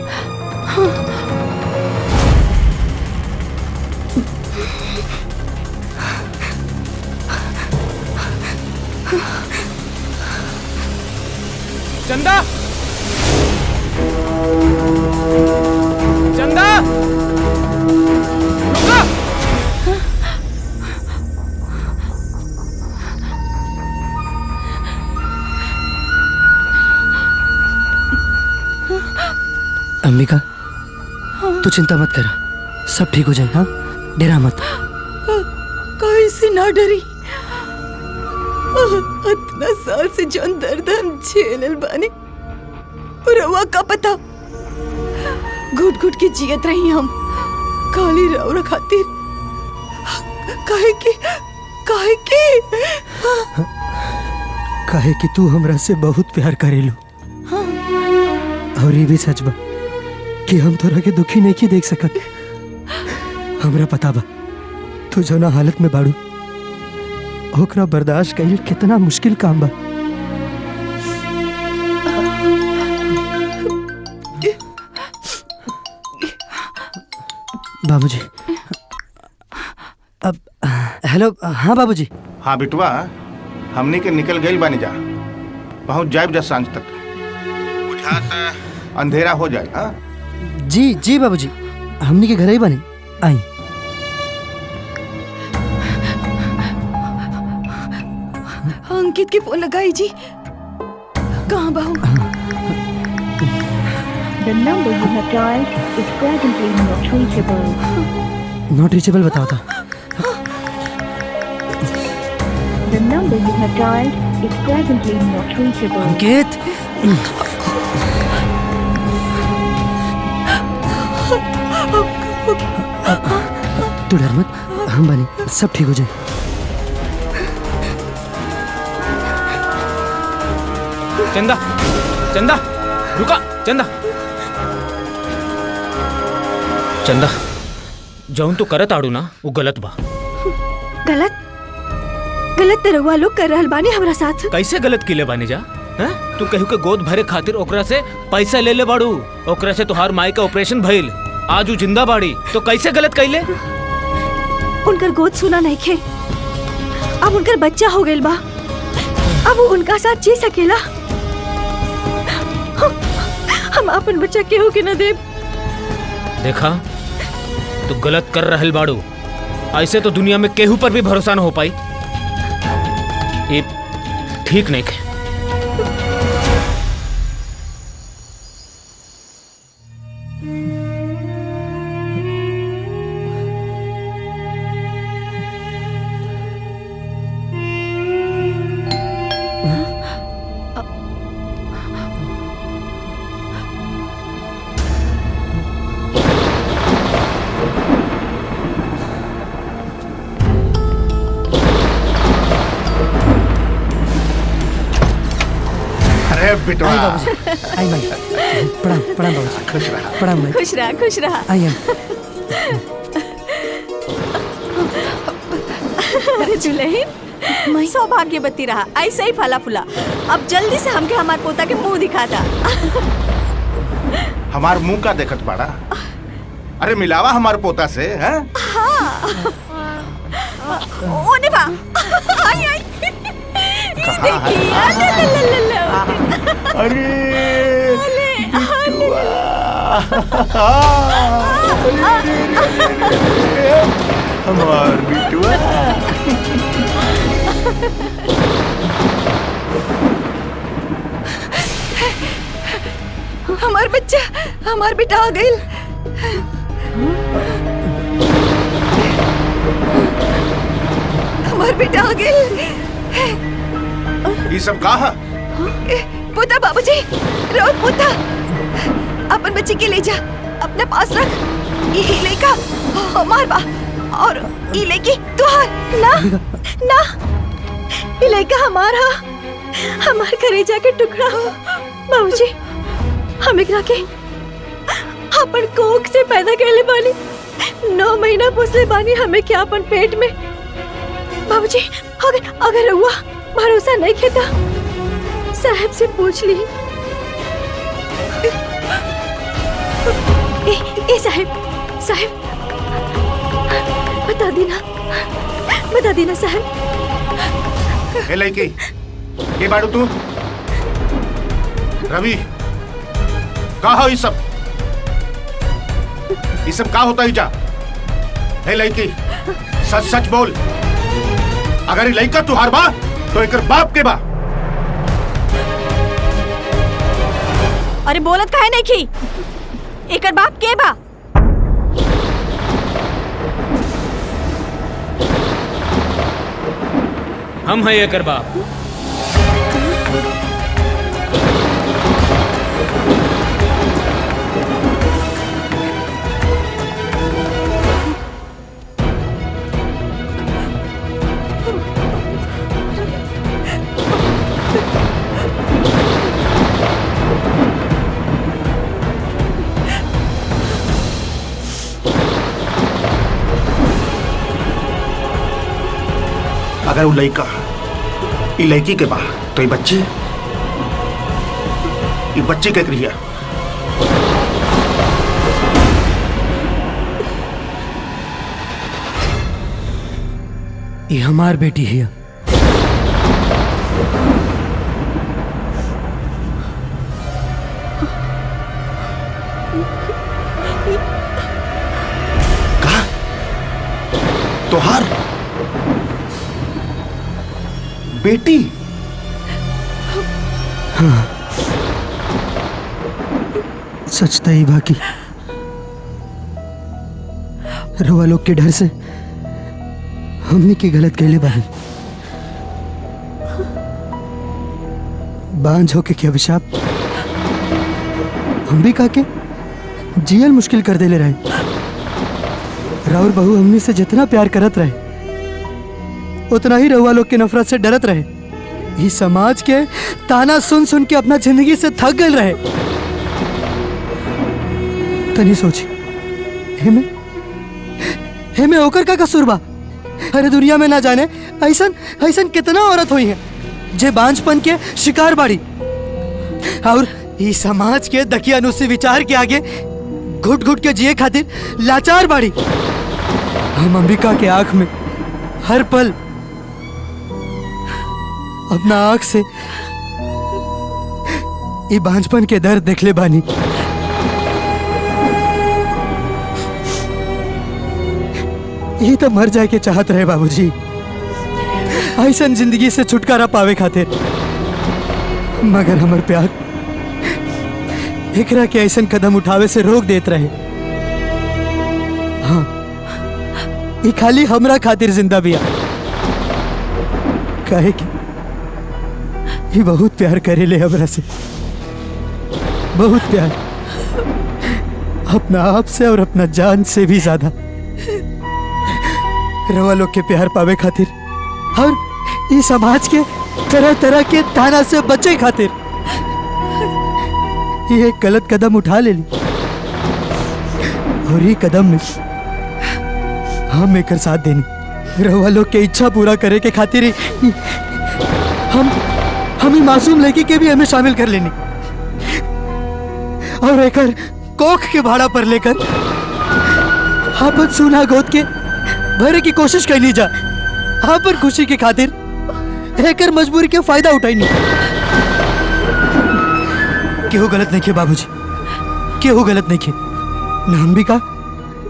चंदा, चंदा, रुका। अंबिका, तू चिंता मत कर, सब ठीक हो जाए। हाँ, डरा मत। कैसे ना डरी? इतना साल से जौन दर्द हम झेलल बानी रउआ का पता घुट घुट के जियत रही हम काली रउरा खातिर काहे कि तू हमरा से बहुत प्यार करेलू। और ये भी सच बा कि हम तोरा के दुखी नहीं की देख सकत। हमरा पता बा तू जो ना हालत में बाड़ू ओकरा बर्दाश्त कईल कितना मुश्किल काम बा। बाबूजी अब हेलो। हाँ बाबूजी। हाँ बिटवा, हमनी के निकल गई बानी जा, पहुंच जाए जा सांझ तक, बुझात अंधेरा हो जाए। हाँ जी जी बाबूजी, हमनी के घर ही बने आई। अंकित के फोन लगाई जी, कहाँ बाहू? The number you have dialed is presently not reachable. Not reachable बताओ था। The number you have dialed is presently not reachable. Ankit तू डर मत, हम बने, सब ठीक हो जाए। चंदा चंदा रुका। चंदा चंदा जौन तू करत आड़ू ना वो गलत बा। गलत गलत तो रउआ लोग कर रहल बानी हमरा साथ। कैसे गलत किले बानी जा? हैं? तू कहू के गोद भरे खातिर ओकरा से पैसा ले ले बाड़ू, ओकरा से तुहार माई का ऑपरेशन भइल, आज उ जिंदा बाड़ी, तो कैसे गलत कैले? उनकर गोद सुना नहीं खे, अब उनकर बच्चा हो गइल बा, अब वो उनका साथ जी सकेला। हम अपन बच्चा केहू के न देब। देखा तू गलत कर रहल बाड़ू, ऐसे तो दुनिया में केहू पर भी भरोसा न हो पाई। ये ठीक नहीं है। बिटवा आई भाई, प्रणाम प्रणाम बाबूजी। खुश रहा। प्रणाम भाई। खुश रहा खुश रहा। I am. अरे दुल्हन सौभाग्यवती रहा, ऐसे ही फला फूला। अब जल्दी से हमके हमार पोता के मुंह दिखाता। हमार मुंह का देखत बाड़ा? अरे मिलावा हमार पोता से। हैं? ओने बा। आई आई देखिए। अरे बिटुआ, हमार बिटुआ। हमार बच्चा, हमार बेटा आ गइल। हमार बेटा आ गइल। ये सब कहा? पोता बाबूजी, रोज पोता, अपन बच्चे के ले जा, अपने पास रख। ये लड़का हमार बा और ये लड़की तुहार। ना ना, ये लड़का हमारा, हमार कलेजा के टुकड़ा हो। बाबूजी, हम एकरा के अपन कोख से पैदा करले बानी, 9 महीना पोसले बानी हमें क्या अपन पेट में। बाबूजी, अगर हुआ भरोसा नहीं खेता साहब से पूछ ली। ए साहब, साहब बता देना साहब। ए लड़की, के बाड़ू तू? रवि, का हो ये सब? ये सब का होता ही जा? ए लड़की, सच सच बोल। अगर ये लड़का तुहार बा तो एकर बाप के बा। अरे बोलत काहे नहीं की? एकर बाप के बा? हम है एकर बाप। अगर वो लड़का ये लड़की के बा तो ये बच्ची के क्रिया ये हमार बेटी है। तोहार बेटी? हाँ, सच तो ही बाकी रवा लोग के डर से हमने की गलत कहले बानी। बांझ होके के अभिशाप हम भी काके जियल मुश्किल कर देले रहे। राउर बहू हमने से जितना प्यार करत रहे उतना ही रहुआ लोग के नफरत से डरत रहे। इस समाज के ताना सुन सुन के अपना जिंदगी से थक गए रहे। तनी सोची हेमे होकर का कसूर बा? अरे दुनिया में ना जाने ऐसन ऐसन कितना औरत हुई है जे बांझपन के शिकार बाड़ी और इस समाज के दकियानुसी विचार के आगे घुट घुट के जिए खातिर लाचार बाड़ी। हम अंबिका के आंख में हर पल अपना आंख से ये बांझपन के दर्द देखले बानी। ये तो मर जाए के चाहत रहे बाबूजी, ऐसन जिंदगी से छुटकारा पावे खातिर। मगर हमर प्यार एकरा के ऐसन कदम उठावे से रोक देत रहे। हाँ, ये खाली हमरा खातिर जिंदा बिया काहे कि ये बहुत प्यार करेले हमरा से, बहुत प्यार, अपना आप से और अपना जान से भी ज्यादा। रवा लोग के प्यार पावे खातिर और इस समाज के तरह तरह के ताना से बचे खातिर ये एक गलत कदम उठा ले ली। और ये कदम में हम एक साथ देनी रवा लोग के इच्छा पूरा करे के खातिर ही हम ही मासूम लड़की के भी हमें शामिल कर लेनी और एकर कोख के भाड़ा पर लेकर आपन सुना गोद के भरे की कोशिश करनी जा। आप पर खुशी की खातिर एकर मजबूरी के फायदा उठाई। केहू गलत नहीं खे बाबूजी, केहू गलत नहीं खे, न अंबिका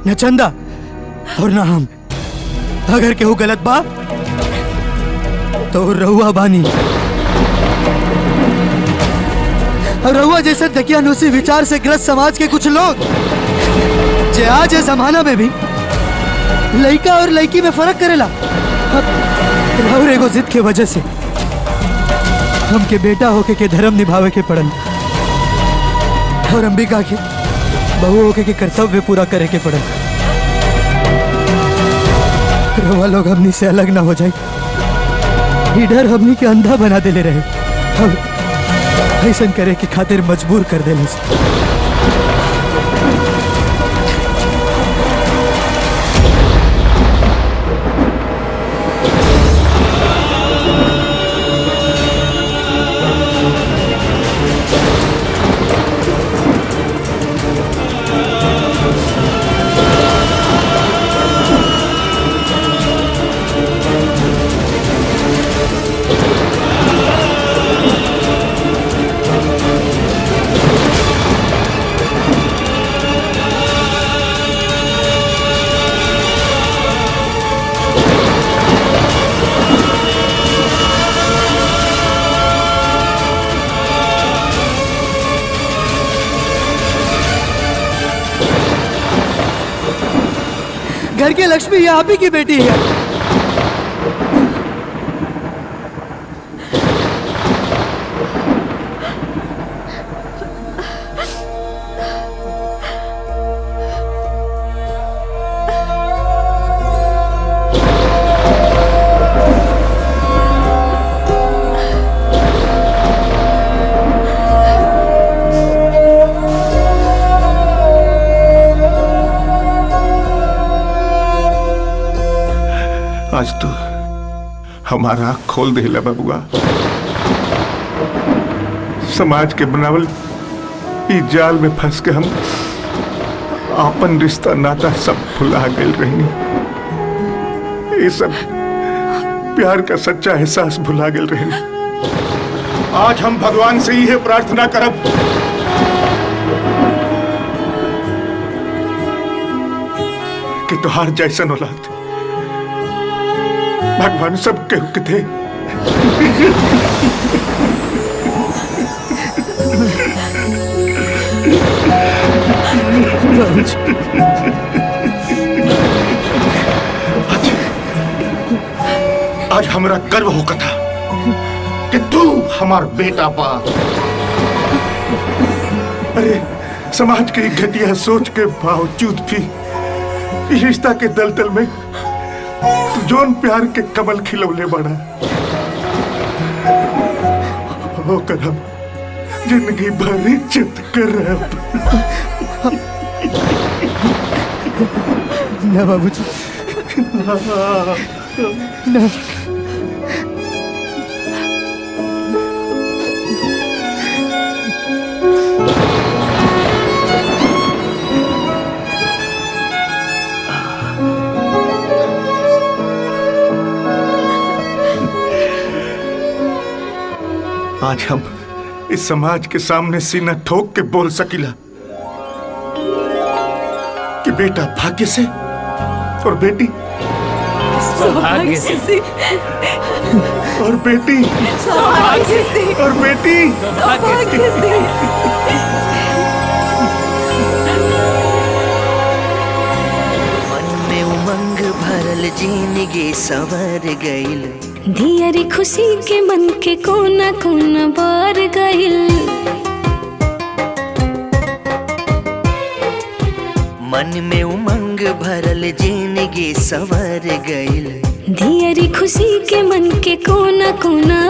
न चंदा और न हम। अगर केहू गलत बा तो रहुआ बानी और रहुआ जैसे दकियानुसी विचार से ग्रस्त समाज के कुछ लोग जे आज इस जमाना में भी लड़का और लड़की में फर्क करेला। और एगो जिद के वजह से हमके बेटा होके के धर्म निभावे के पड़ल और अंबिका के बहू होके के कर्तव्य पूरा करे के पड़ल। रवा लोग हमनी से अलग ना हो जाए, ये डर हमनी के अंधा बना देले रहे और ऐसा करे के खातिर मजबूर कर देले। घर की लक्ष्मी ये आप ही की बेटी है। आज तू हमारा आँख खोल देला बबुआ। समाज के बनावल ई जाल में फंस के हम आपन रिश्ता नाता सब भुला गए रहनी। ये सब प्यार का सच्चा एहसास भुला गए रहनी। आज हम भगवान से यह प्रार्थना करब कि तुहार जैसन औलाद भगवान सब के थे। आज हमरा गर्व होगा था कि तू हमार बेटा बा। अरे समाज की घटिया सोच के बावजूद भी इस रिश्ता के दलदल में तू जोन प्यार के कमल खिलौले बड़ा होकर हम जिंदगी भर इज्जत करब। ना बाबूजी, ना। आज हम इस समाज के सामने सीना ठोक के बोल सकिला कि बेटा भाग्य से और बेटी सौभाग्य से और बेटी सौभाग्य से और बेटी सौभाग्य से। मन में उमंग भरल जिंदगी सवर गइल। दियरी खुशी के मन के कोना कोना बार गइल। मन में उमंग भरल जिंदगी सवर गइल। दियरी खुशी के मन के कोना कोना